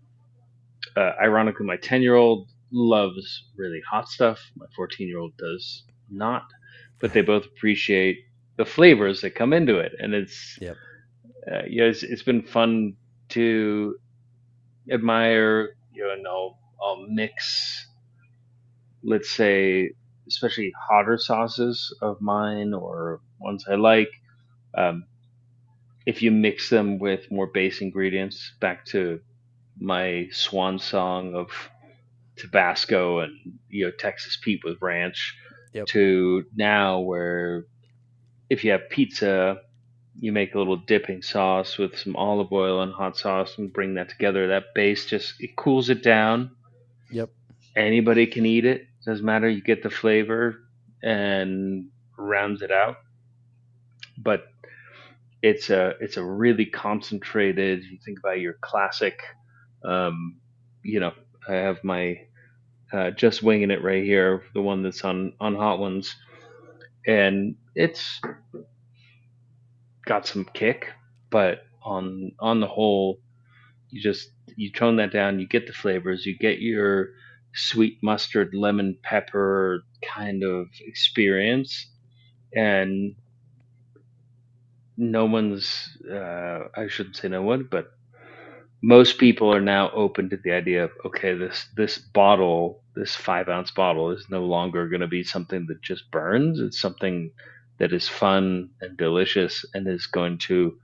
Ironically, my 10-year-old loves really hot stuff. My 14-year-old does not, but they both appreciate the flavors that come into it, and Yep. it's been fun to admire. And I'll mix, let's say, especially hotter sauces of mine or ones I like. Um, if you mix them with more base ingredients, back to my swan song of Tabasco and Texas Pete with ranch, Yep. to now where if you have pizza, you make a little dipping sauce with some olive oil and hot sauce and bring that together. That base just it cools it down. Yep. Anybody can eat it. Doesn't matter. You get the flavor and rounds it out. But it's a really concentrated. You think about your classic, um, you know, I have my just winging it right here, the one that's on Hot Ones, and it's got some kick, but on the whole, you tone that down. You get the flavors. You get your sweet mustard, lemon pepper kind of experience, and no one's. I shouldn't say no one, but most people are now open to the idea of, okay, this bottle, this 5 ounce bottle, is no longer going to be something that just burns. It's something that is fun and delicious and is going to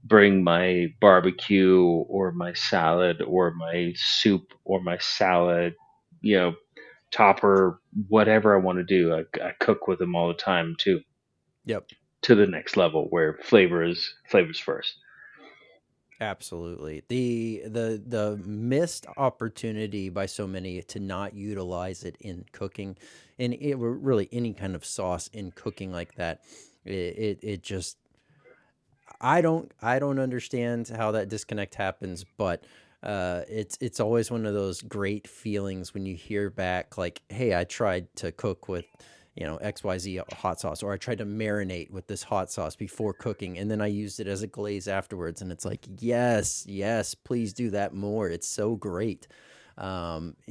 bring my barbecue or my salad or my soup or my salad, you know, topper, whatever I want to do. I cook with them all the time too, Yep. to the next level where flavors first. Absolutely. The missed opportunity by so many to not utilize it in cooking, and really any kind of sauce in cooking like that. It just, I don't understand how that disconnect happens, but it's always one of those great feelings when you hear back like, hey, I tried to cook with, XYZ hot sauce, or I tried to marinate with this hot sauce before cooking, and then I used it as a glaze afterwards, and it's like, yes, yes, please do that more. It's so great.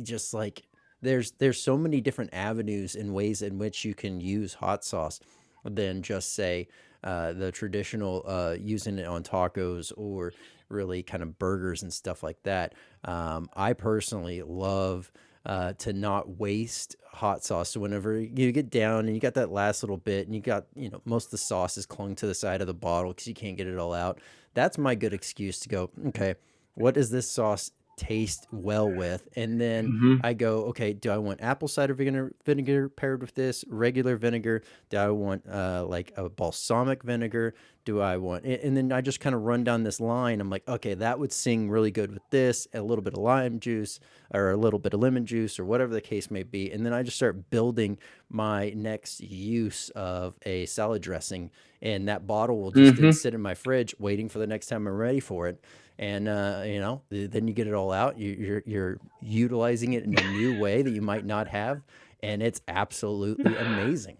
Just like there's so many different avenues and ways in which you can use hot sauce than just say the traditional using it on tacos or really kind of burgers and stuff like that. I personally love to not waste hot sauce. So whenever you get down and you got that last little bit and you got, most of the sauce is clung to the side of the bottle because you can't get it all out, that's my good excuse to go, okay, what does this sauce taste well with? And then Hmm. I go, okay, do I want apple cider vinegar paired with this, regular vinegar? Do I want like a balsamic vinegar? Do I want, and then I just kind of run down this line. I'm like, okay, that would sing really good with this, a little bit of lime juice or a little bit of lemon juice or whatever the case may be. And then I just start building my next use of a salad dressing. And that bottle will just then Hmm. sit in my fridge waiting for the next time I'm ready for it. And then you get it all out. You're utilizing it in a new way that you might not have, and it's absolutely amazing.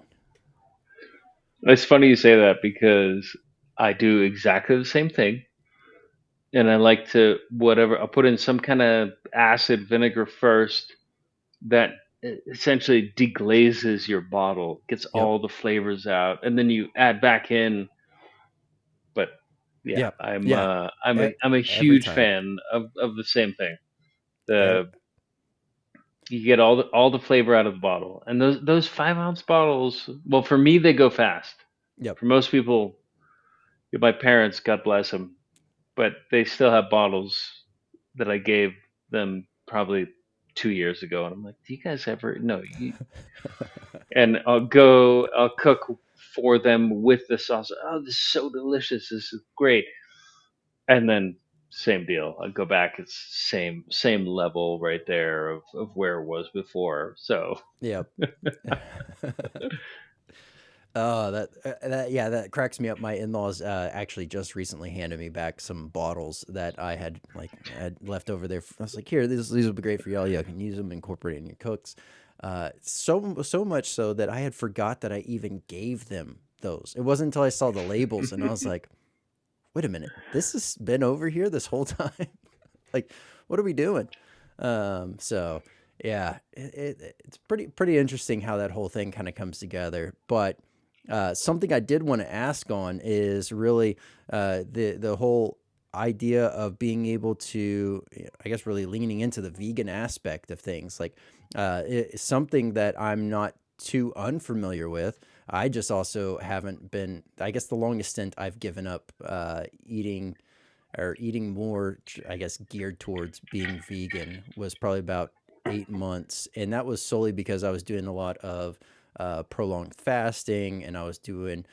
It's funny you say that because I do exactly the same thing. And I like to, whatever, I'll put in some kind of acid vinegar first that essentially deglazes your bottle, gets Yep. all the flavors out, and then you add back in. But yeah, Yep. Yeah. E- I'm a every huge time. fan of the same thing. E- The You get all the flavor out of the bottle, and those 5 ounce bottles. Well, for me, they go fast. Yep. For most people, my parents, God bless them, but they still have bottles that I gave them probably 2 years ago, and I'm like, do you guys ever? No, you. And I'll cook for them with the sauce. Oh, this is so delicious. This is great. And then same deal. I go back. It's same level right there of where it was before. So Yep. Oh, that cracks me up. My in-laws actually just recently handed me back some bottles that I had left over there. I was like, here, these will be great for y'all. You can use them, incorporate in your cooks. So much so that I had forgot that I even gave them those. It wasn't until I saw the labels and I was like, wait a minute, this has been over here this whole time. Like, what are we doing? So yeah, it's pretty interesting how that whole thing kind of comes together. But something I did want to ask on is really the whole idea of being able to, I guess, really leaning into the vegan aspect of things. Like it's something that I'm not too unfamiliar with. I just also haven't been. I guess the longest stint I've given up eating more, I guess, geared towards being vegan was probably about 8 months. And that was solely because I was doing a lot of prolonged fasting and I was doing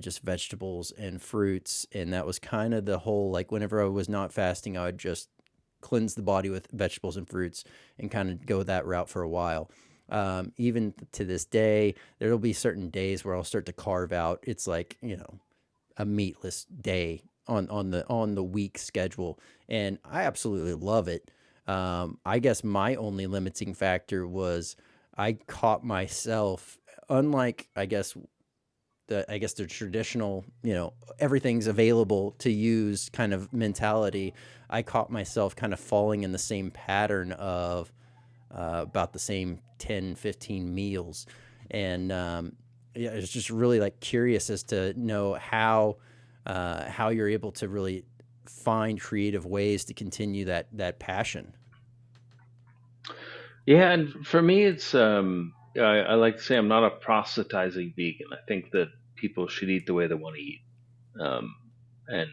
just vegetables and fruits. And that was kind of the whole, like, whenever I was not fasting, I would just cleanse the body with vegetables and fruits and kind of go that route for a while. Even to this day, there'll be certain days where I'll start to carve out. It's like, a meatless day on the week schedule, and I absolutely love it. I guess my only limiting factor was I caught myself, unlike I guess the traditional, everything's available to use kind of mentality. I caught myself kind of falling in the same pattern of about the same 10, 15 meals. And yeah, it's just really like curious as to know how you're able to really find creative ways to continue that passion. Yeah, and for me, it's I like to say I'm not a proselytizing vegan. I think that people should eat the way they want to eat, and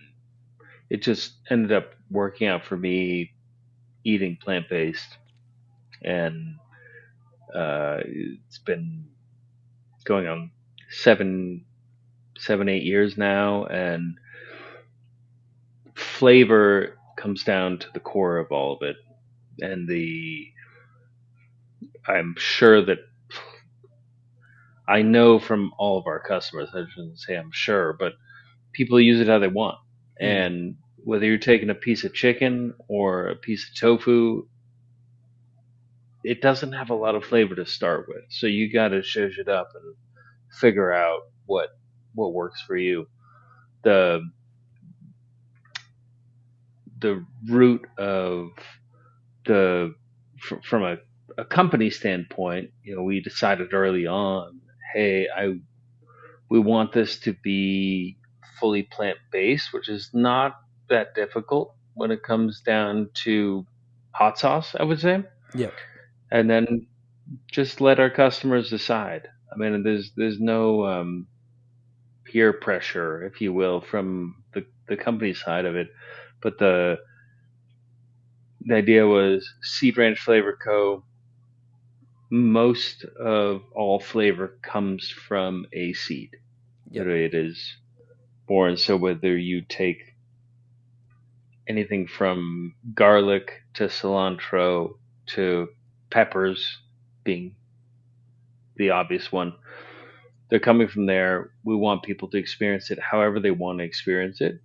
it just ended up working out for me eating plant based, and it's been going on seven, 8 years now, and flavor comes down to the core of all of it, and the I'm sure that I know from all of our customers. I shouldn't say I'm sure, but people use it how they want. Mm, And whether you're taking a piece of chicken or a piece of tofu, it doesn't have a lot of flavor to start with. So you got to zhuzh it up and figure out what works for you. The the root of the from a company standpoint, we decided early on, hey, I we want this to be fully plant based, which is not that difficult when it comes down to hot sauce, I would say. yep. And then just let our customers decide. I mean, there's no peer pressure, if you will, from the company side of it, but the idea was Seed Ranch Flavor Co. Most of all flavor comes from a seed. Yep. Literally, it is born. So whether you take anything from garlic to cilantro to peppers being the obvious one, they're coming from there. We want people to experience it however they want to experience it.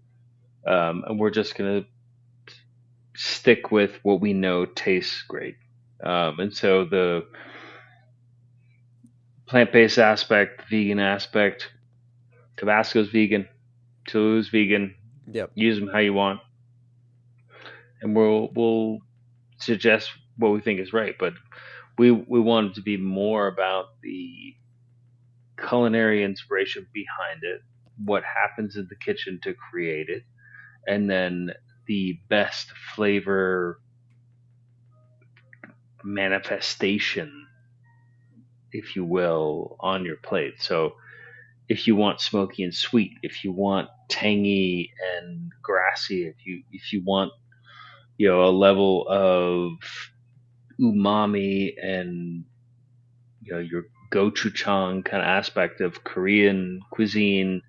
And we're just going to stick with what we know tastes great. And so the plant based aspect, vegan aspect, Tabasco's vegan, Tulu's vegan, Yep. use them how you want. And we'll suggest what we think is right. But we wanted to be more about the culinary inspiration behind it, what happens in the kitchen to create it, and then the best flavor manifestation, if you will, on your plate. So if you want smoky and sweet, if you want tangy and grassy, if you want a level of umami and your gochujang kind of aspect of Korean cuisine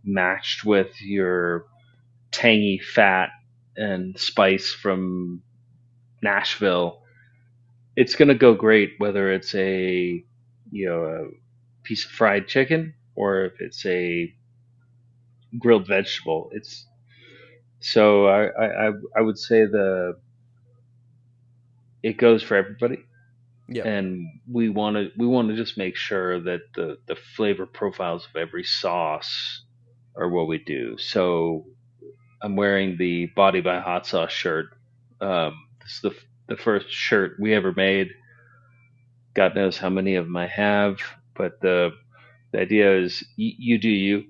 matched with your tangy fat and spice from Nashville, it's going to go great whether it's a piece of fried chicken or if it's a grilled vegetable. It's so I would say it goes for everybody, Yep. and we want to just make sure that the flavor profiles of every sauce are what we do. So I'm wearing the Body by Hot Sauce shirt. This is the first shirt we ever made. God knows how many of them I have, but the idea is you do you.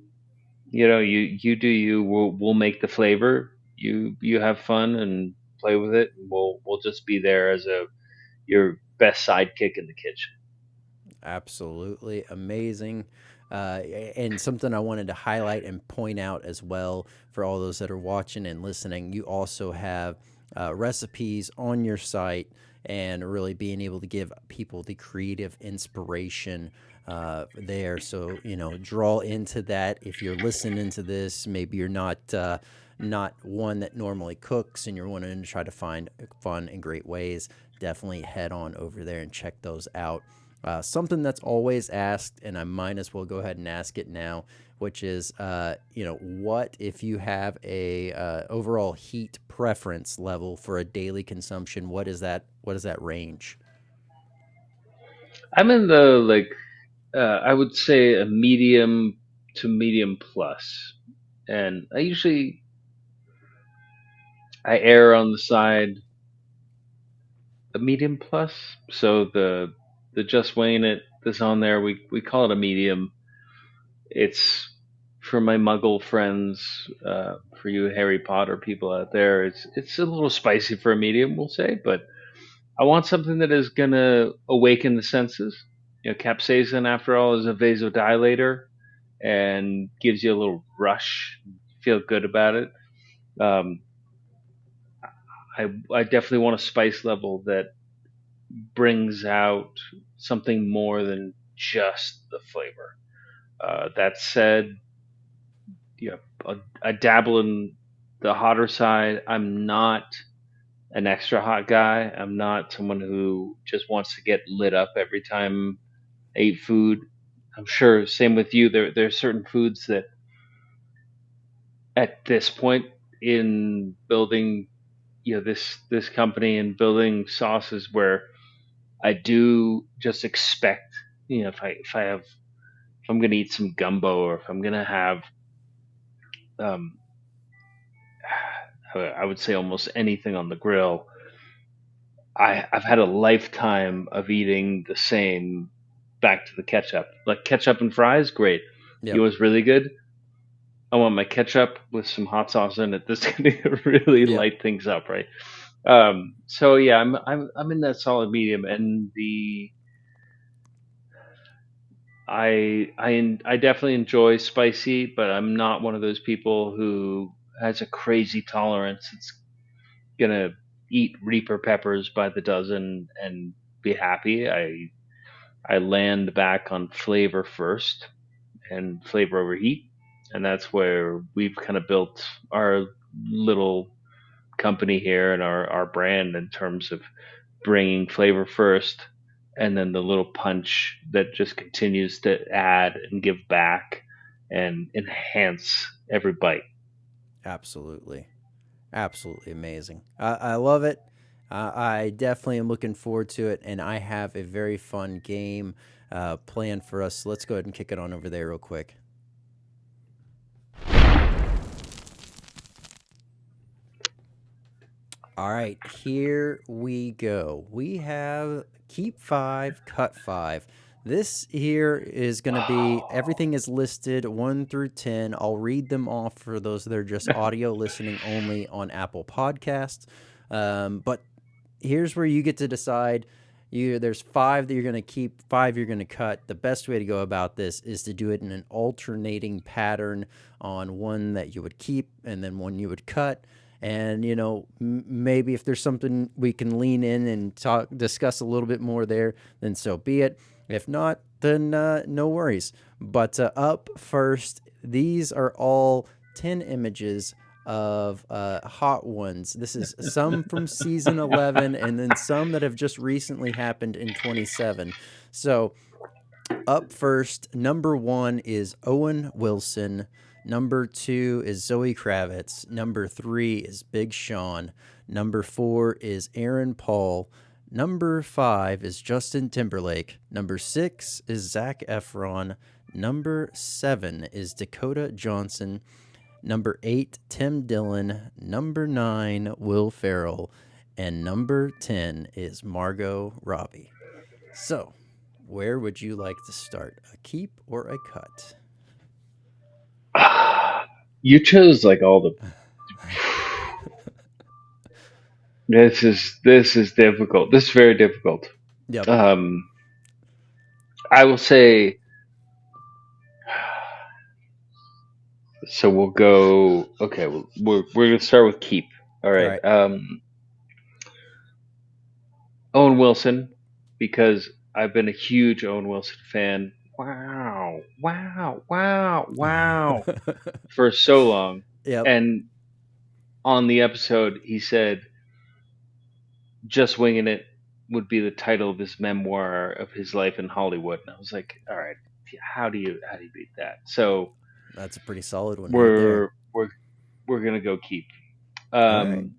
You do you. We'll make the flavor. You have fun and play with it. And we'll just be there as your best sidekick in the kitchen. Absolutely amazing. And something I wanted to highlight and point out as well for all those that are watching and listening, you also have recipes on your site and really being able to give people the creative inspiration there. So, draw into that. If you're listening to this, maybe you're not one that normally cooks and you're wanting to try to find fun and great ways, definitely head on over there and check those out. Something that's always asked, and I might as well go ahead and ask it now, which is, what if you have a overall heat preference level for a daily consumption? What is that? What is that range? I'm in the I would say a medium to medium plus, and I err on the side a medium plus. So the just weighing it this on there, we call it a medium. It's for my Muggle friends, for you Harry Potter people out there. It's a little spicy for a medium, we'll say, but I want something that is gonna awaken the senses. Capsaicin, after all, is a vasodilator and gives you a little rush. Feel good about it. Um, I definitely want a spice level that brings out something more than just the flavor. That said, yeah, I dabble in the hotter side. I'm not an extra hot guy. I'm not someone who just wants to get lit up every time I eat food. I'm sure same with you. There's certain foods that at this point in building, this company and building sauces where I do just expect, if I'm gonna eat some gumbo, or if I'm gonna have um, I would say almost anything on the grill. I've had a lifetime of eating the same. Back to the ketchup, like ketchup and fries, great. You Yep. know what's really good? I want my ketchup with some hot sauce in it. This is gonna really Yep. light things up, right? So yeah, I'm in that solid medium, and I definitely enjoy spicy, but I'm not one of those people who has a crazy tolerance. It's gonna eat Reaper peppers by the dozen and be happy. I land back on flavor first and flavor over heat, and that's where we've kind of built our little company here and our brand in terms of bringing flavor first, and then the little punch that just continues to add and give back and enhance every bite. Absolutely. Absolutely amazing. I love it. I definitely am looking forward to it, and I have a very fun game planned for us. So let's go ahead and kick it on over there real quick. All right, here we go. We have keep five, cut five. This here is going to be everything is listed 1 through 10. I'll read them off for those that are just audio listening only on Apple Podcasts. But here's where you get to decide. There's five that you're going to keep, five you're going to cut. The best way to go about this is to do it in an alternating pattern on one that you would keep and then one you would cut. And maybe if there's something we can lean in and discuss a little bit more there, then so be it. If not, then no worries. But up first, these are all 10 images of hot ones. This is some from season 11 and then some that have just recently happened in 27. So up first, number 1 is Owen Wilson. Number 2 is Zoe Kravitz. Number 3 is Big Sean. Number 4 is Aaron Paul. Number 5 is Justin Timberlake. Number 6 is Zac Efron. Number 7 is Dakota Johnson. Number 8, Tim Dillon. Number 9, Will Ferrell. And number 10 is Margot Robbie. So, where would you like to start? A keep or a cut? You chose like all the. This is difficult. This is very difficult. Yep. Um, I will say. So we'll go. Okay, we're gonna start with keep. All All right. right. Owen Wilson, because I've been a huge Owen Wilson fan. Wow, wow, wow, wow, for so long. Yep. And on the episode, he said, "Just winging it. would be the title of his memoir of his life in Hollywood. And I was like, all right, how do you beat that? So That's a pretty solid one right there. we're gonna go keep. All right.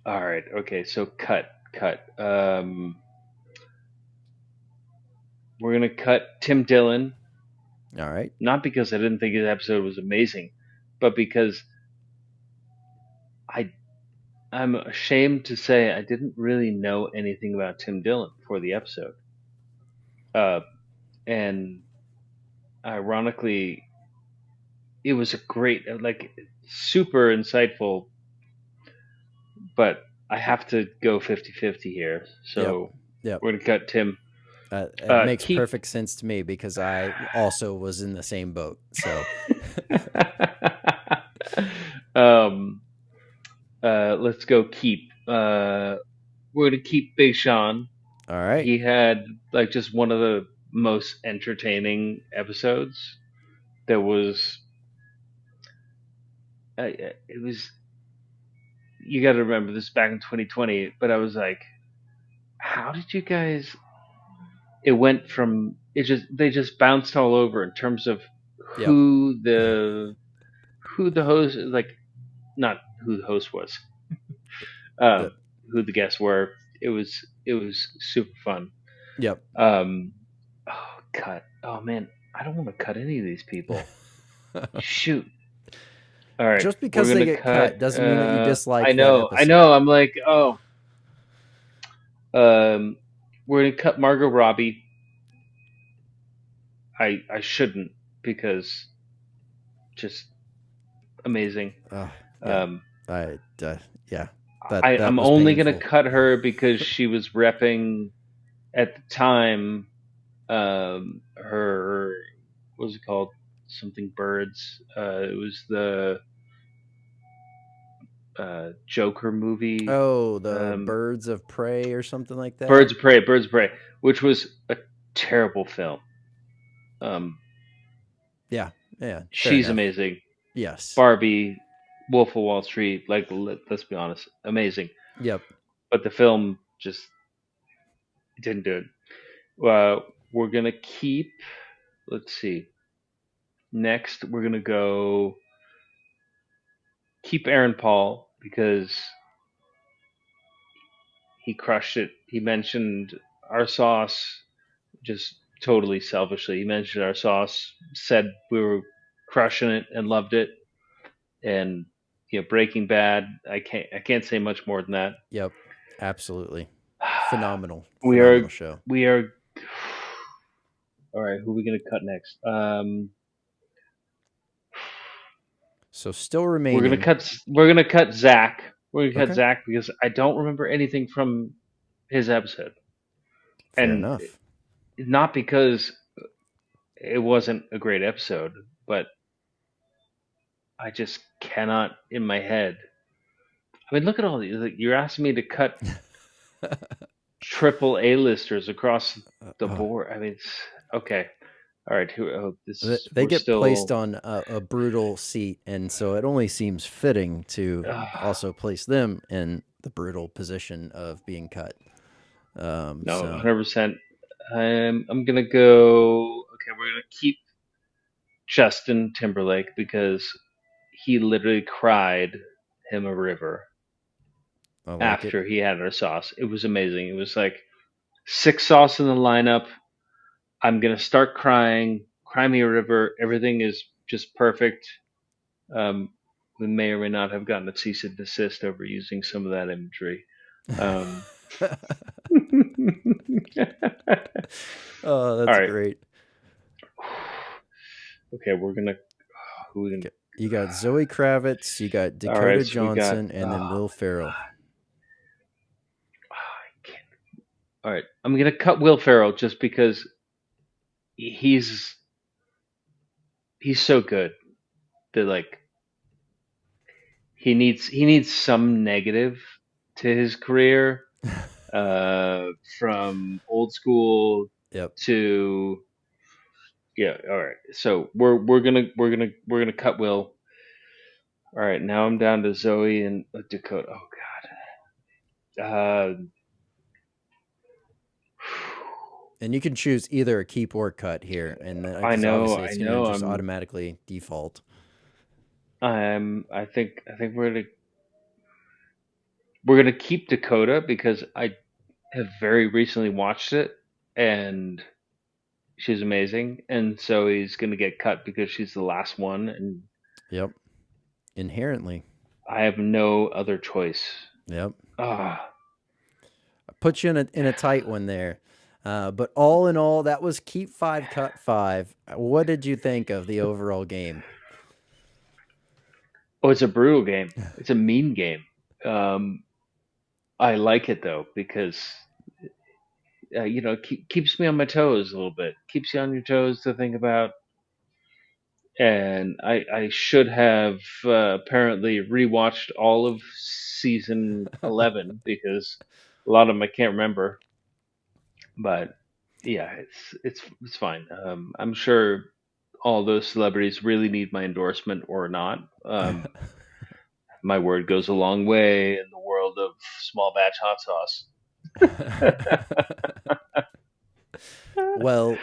All right, okay, so cut. We're gonna cut Tim Dillon, All right. not because I didn't think his episode was amazing, but because I I'm ashamed to say I didn't really know anything about Tim Dillon for the episode. And ironically, it was a great, like, super insightful, but I have to go 50-50 here. Yep. So Yep. we're going to cut Tim. It makes Keep. perfect sense to me because I also was in the same boat. So, Let's go keep. We're going to keep Big Sean. all right. He had like just one of the most entertaining episodes. There was, it was. You got to remember this back in 2020, but I was like, how did you guys? It went from they just bounced all over in terms of Yep. who the host, like, not who the host was, who the guests were. It was super fun. Yep. Cut. Oh man, I don't want to cut any of these people. Shoot. All right. Just because they get cut doesn't mean that you dislike. I know. I'm like, oh. We're gonna cut Margot Robbie. I shouldn't, because just amazing. Yeah. Yeah. I'm only gonna cut her because she was repping at the time. Her, what was it called? Something birds. It was the Joker movie. Oh, the Birds of Prey or something like that. Birds of Prey, which was a terrible film. Yeah. She's amazing. Yes. Barbie, Wolf of Wall Street. Like, let's be honest, amazing. Yep. But the film just didn't do it. We're gonna keep. Let's see. Next, we're gonna go keep Aaron Paul because he crushed it. He mentioned our sauce just totally selfishly. He mentioned our sauce, said we were crushing it and loved it. And Breaking Bad, I can't say much more than that. Yep. Absolutely. Phenomenal show. We are all right. Who are we gonna cut next? So still remaining. We're gonna cut Zach. We're gonna cut Zach because I don't remember anything from his episode. Fair enough. Not because it wasn't a great episode, but I just cannot in my head. I mean, look at all these. You're asking me to cut triple A-listers across the board. I mean, okay. All right. They get placed on a brutal seat, and so it only seems fitting to also place them in the brutal position of being cut. No, 100%. I'm gonna go. Okay, we're gonna keep Justin Timberlake because he literally cried him a river after he had our sauce. It was amazing. It was like 6 sauce in the lineup. I'm gonna start crying. Cry me a river. Everything is just perfect. We may or may not have gotten a cease and desist over using some of that imagery. Oh, that's great. Okay, we're gonna. Who we gonna? You got Zoe Kravitz, you got Dakota Johnson, and then Will Ferrell. All right, I'm gonna cut Will Ferrell just because he's so good that, like, he needs some negative to his career, from old school to all right. So we're gonna cut Will. All right, now I'm down to Zoe and Dakota. Oh God. And you can choose either a keep or cut here, and I because know, obviously I it's going to know. just automatically default. I think we're gonna keep Dakota because I have very recently watched it, and she's amazing. And so he's gonna get cut because she's the last one, and Yep. Inherently. I have no other choice. Yep. Ah, Put you in a tight one there. But all in all, that was keep five, cut five. What did you think of the overall game? oh, it's a brutal game. It's a mean game. Um, I like it though because keeps me on my toes a little bit. Keeps you on your toes to think about. And I should have apparently rewatched all of season 11 because a lot of them I can't remember. But yeah, it's fine. I'm sure all those celebrities really need my endorsement or not. My word goes a long way in the world of small batch hot sauce. Well,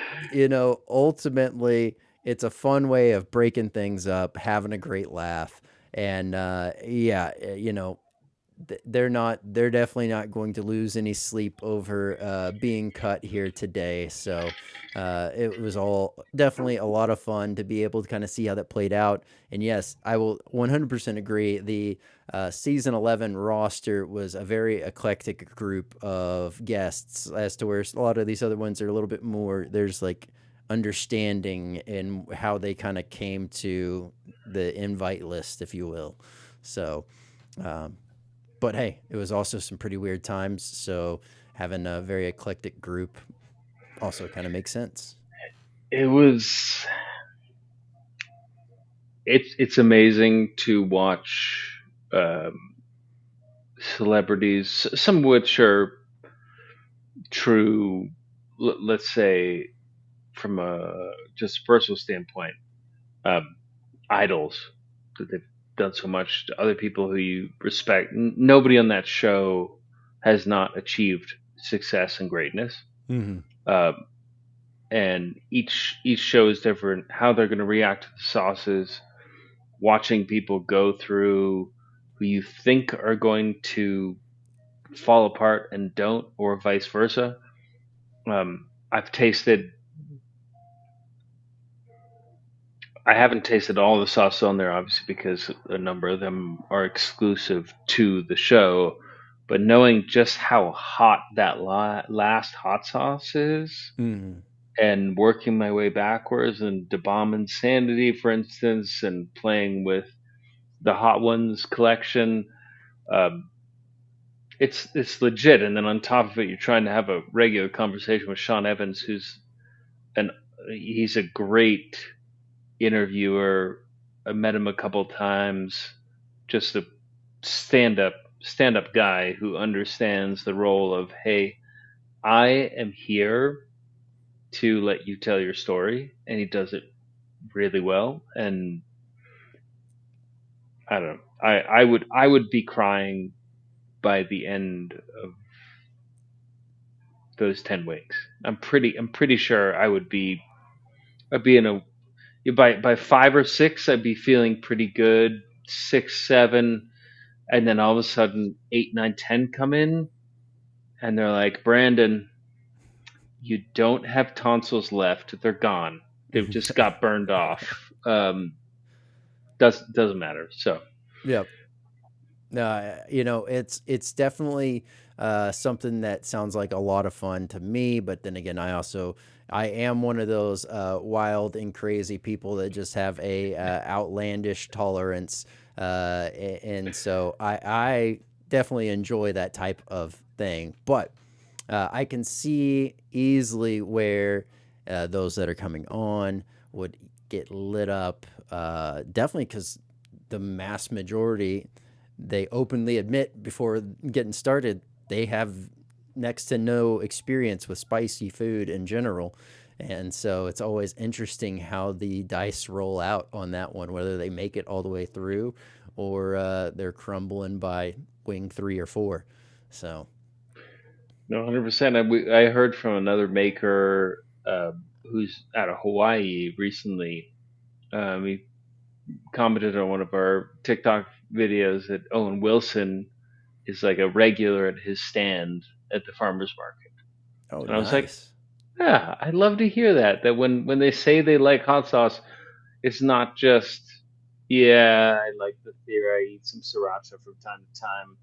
ultimately, it's a fun way of breaking things up, having a great laugh. And yeah, they're definitely not going to lose any sleep over being cut here today. So it was all definitely a lot of fun to be able to kind of see how that played out. And yes, I will 100% agree. The season 11 roster was a very eclectic group of guests, as to where a lot of these other ones are a little bit more, there's like understanding in how they kind of came to the invite list, if you will. So, um, but hey, it was also some pretty weird times. So having a very eclectic group also kind of makes sense. It was it's amazing to watch celebrities, some of which are true, let's say, from a just personal standpoint, um, idols that they've done so much to other people who you respect. Nobody on that show has not achieved success and greatness. Mm-hmm. Um, and each show is different. How they're going to react to the sauces, watching people go through who you think are going to fall apart and don't, or vice versa. I've tasted. I haven't tasted all the sauce on there, obviously, because a number of them are exclusive to the show. But knowing just how hot that last hot sauce is, Mm-hmm. and working my way backwards, and Da Bomb Insanity, for instance, and playing with the Hot Ones collection, um, it's legit. And then on top of it, you're trying to have a regular conversation with Sean Evans, an he's a great interviewer. I met him a couple times. Just a stand up guy who understands the role of, hey, I am here to let you tell your story, and he does it really well. And I don't know. I would be crying by the end of those 10 weeks. I'm pretty sure I'd be in a by 5 or 6 I'd be feeling pretty good. 6, 7, and then all of a sudden 8, 9, 10 come in, and they're like, Brandon, you don't have tonsils left. They're gone. They've just got burned off. Doesn't matter. So Yep. It's definitely something that sounds like a lot of fun to me. But then again, I am one of those wild and crazy people that just have a outlandish tolerance, and so I definitely enjoy that type of thing. But I can see easily where those that are coming on would get lit up. Definitely because the mass majority, they openly admit before getting started, they have next to no experience with spicy food in general. And so it's always interesting how the dice roll out on that one, whether they make it all the way through or they're crumbling by wing 3 or 4. So, No, 100%. I heard from another maker who's out of Hawaii recently. He commented on one of our TikTok videos that Owen Wilson is like a regular at his stand at the farmer's market. Oh, And I was like, nice. yeah, I'd love to hear that. That when they say they like hot sauce, it's not just, yeah, I like the theory. I eat some sriracha from time to time.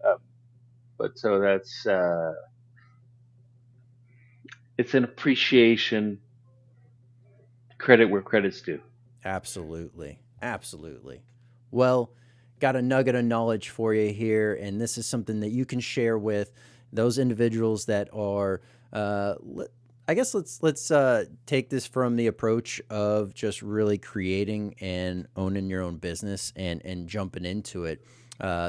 Uh, but so that's it's an appreciation, credit where credit's due. Absolutely. Absolutely. Well, got a nugget of knowledge for you here, and this is something that you can share with those individuals that are. I guess let's take this from the approach of just really creating and owning your own business and jumping into it.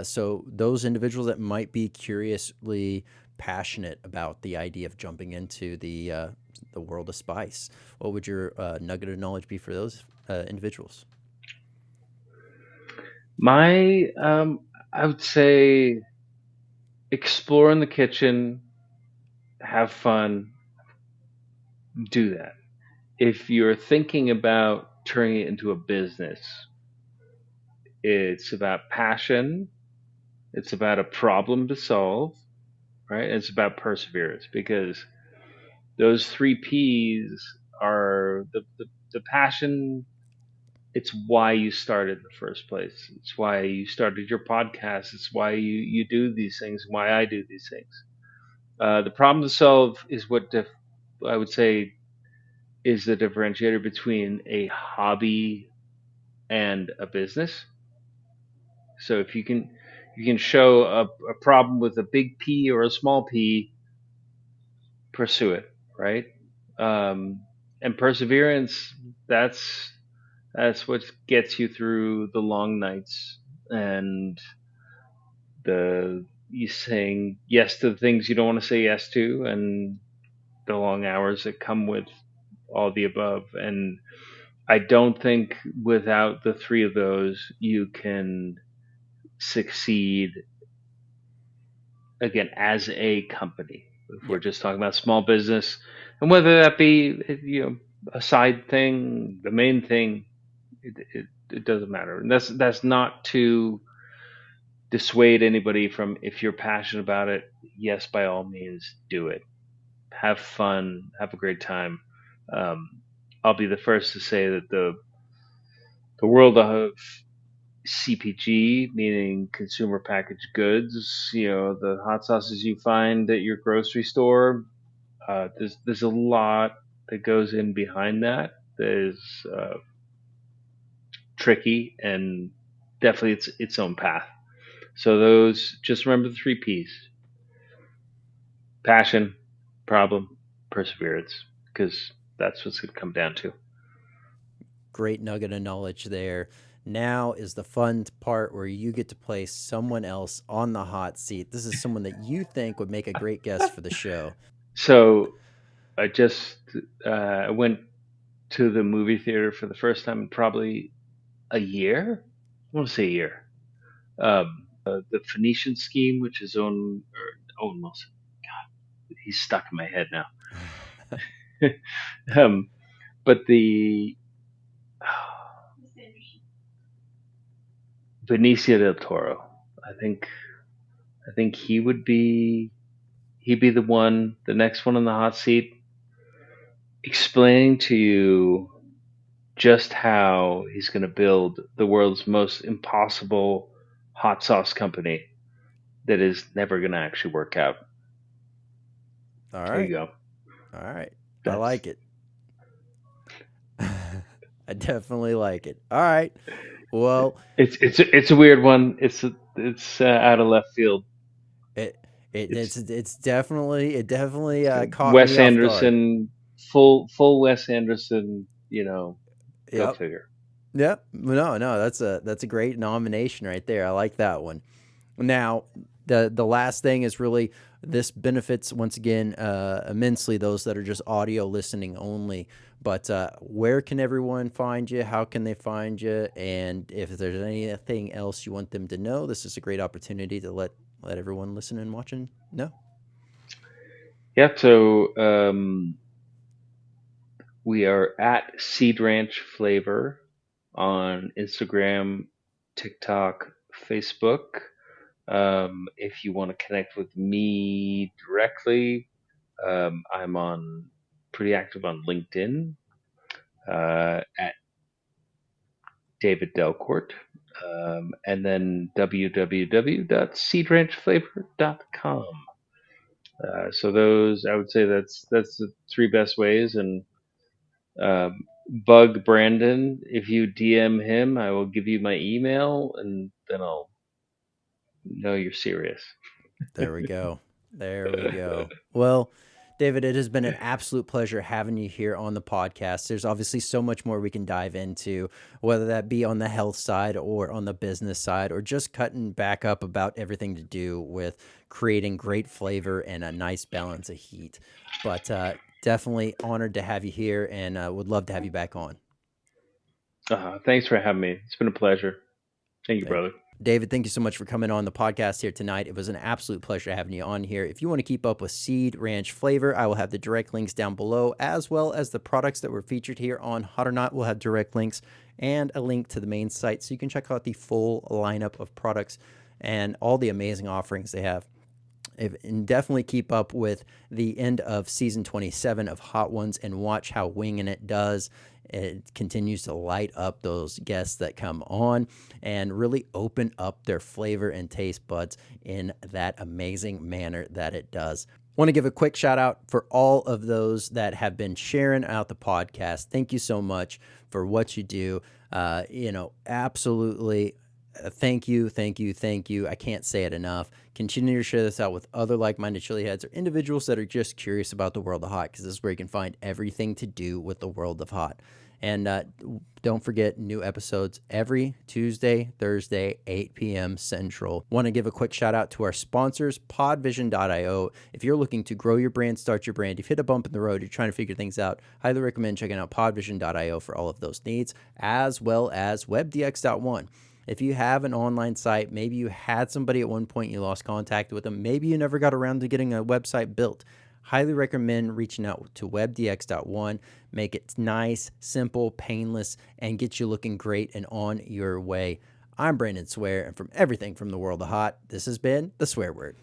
So those individuals that might be curiously passionate about the idea of jumping into the world of spice, what would your nugget of knowledge be for those individuals? My, I would say explore in the kitchen, have fun, do that. If you're thinking about turning it into a business, it's about passion, it's about a problem to solve, right? It's about perseverance because those three P's are the passion. It's why you started in the first place. It's why you started your podcast. It's why you do these things, why I do these things. The problem to solve is I would say is the differentiator between a hobby and a business. So if you can show a problem with a big P or a small P, pursue it, right? Um, and perseverance, that's that's what gets you through the long nights and the you saying yes to the things you don't want to say yes to, and the long hours that come with all the above. And I don't think without the three of those you can succeed again as a company. If we're Yep. just talking about small business, and whether that be a side thing, the main thing, it doesn't matter. And that's not to dissuade anybody from if you're passionate about it. Yes, by all means, do it. Have fun, have a great time. Um, I'll be the first to say that the world of CPG, meaning consumer packaged goods, the hot sauces you find at your grocery store, there's a lot that goes in behind that. That is tricky and definitely its own path. So those, just remember the three P's: passion, problem, perseverance, because that's what's going to come down to. Great nugget of knowledge there. Now is the fun part where you get to place someone else on the hot seat. This is someone that you think would make a great guest for the show. So I just went to the movie theater for the first time in probably a year. I want to say a year. The Phoenician Scheme, which is Owen Wilson. God, he's stuck in my head now. um, but the Benicio del Toro, I think he'd be the next one on the hot seat, explaining to you just how he's going to build the world's most impossible hot sauce company that is never going to actually work out. All There you right. go. All right. I That's like it. I definitely like it. All right. Well, it's a weird one. It's out of left field. it It's it's definitely caught Wes me off guard. Anderson, full Wes Anderson. Go Yep. figure. Yep. No, that's a great nomination right there. I like that one. Now, the last thing is really this benefits once again immensely those that are just audio listening only. But where can everyone find you? How can they find you? And if there's anything else you want them to know, this is a great opportunity to let everyone listening and watching know. Yeah, so we are at Seed Ranch Flavor on Instagram, TikTok, Facebook. If you want to connect with me directly, I'm on pretty active on LinkedIn at David Delcourt, and then www.seedranchflavor.com. So those, I would say that's the three best ways. And bug Brandon. If you DM him, I will give you my email, and then I'll know you're serious. There we go. There we go. Well, David, it has been an absolute pleasure having you here on the podcast. There's obviously so much more we can dive into, whether that be on the health side or on the business side, or just cutting back up about everything to do with creating great flavor and a nice balance of heat. But definitely honored to have you here and would love to have you back on. Thanks for having me. It's been a pleasure. Thank you, Thank brother. David, thank you so much for coming on the podcast here tonight. It was an absolute pleasure having you on here. If you want to keep up with Seed Ranch Flavor, I will have the direct links down below, as well as the products that were featured here on Hot or Not will have direct links and a link to the main site so you can check out the full lineup of products and all the amazing offerings they have. And definitely keep up with the end of season 27 of Hot Ones and watch how Winging It does. It continues to light up those guests that come on and really open up their flavor and taste buds in that amazing manner that it does. Want to give a quick shout out for all of those that have been sharing out the podcast. Thank you so much for what you do. Absolutely. Thank you, thank you, thank you. I can't say it enough. Continue to share this out with other like-minded chili heads or individuals that are just curious about the world of hot, because this is where you can find everything to do with the world of hot. And don't forget, new episodes every Tuesday, Thursday, 8 p.m. Central. Want to give a quick shout out to our sponsors, podvision.io. If you're looking to grow your brand, start your brand, you've hit a bump in the road, you're trying to figure things out, highly recommend checking out podvision.io for all of those needs, as well as webdx.one. If you have an online site, maybe you had somebody at one point, you lost contact with them, maybe you never got around to getting a website built, highly recommend reaching out to webdx.one. Make it nice, simple, painless, and get you looking great and on your way. I'm Brandon Swear, and from everything from the world of hot, this has been The Swear Word.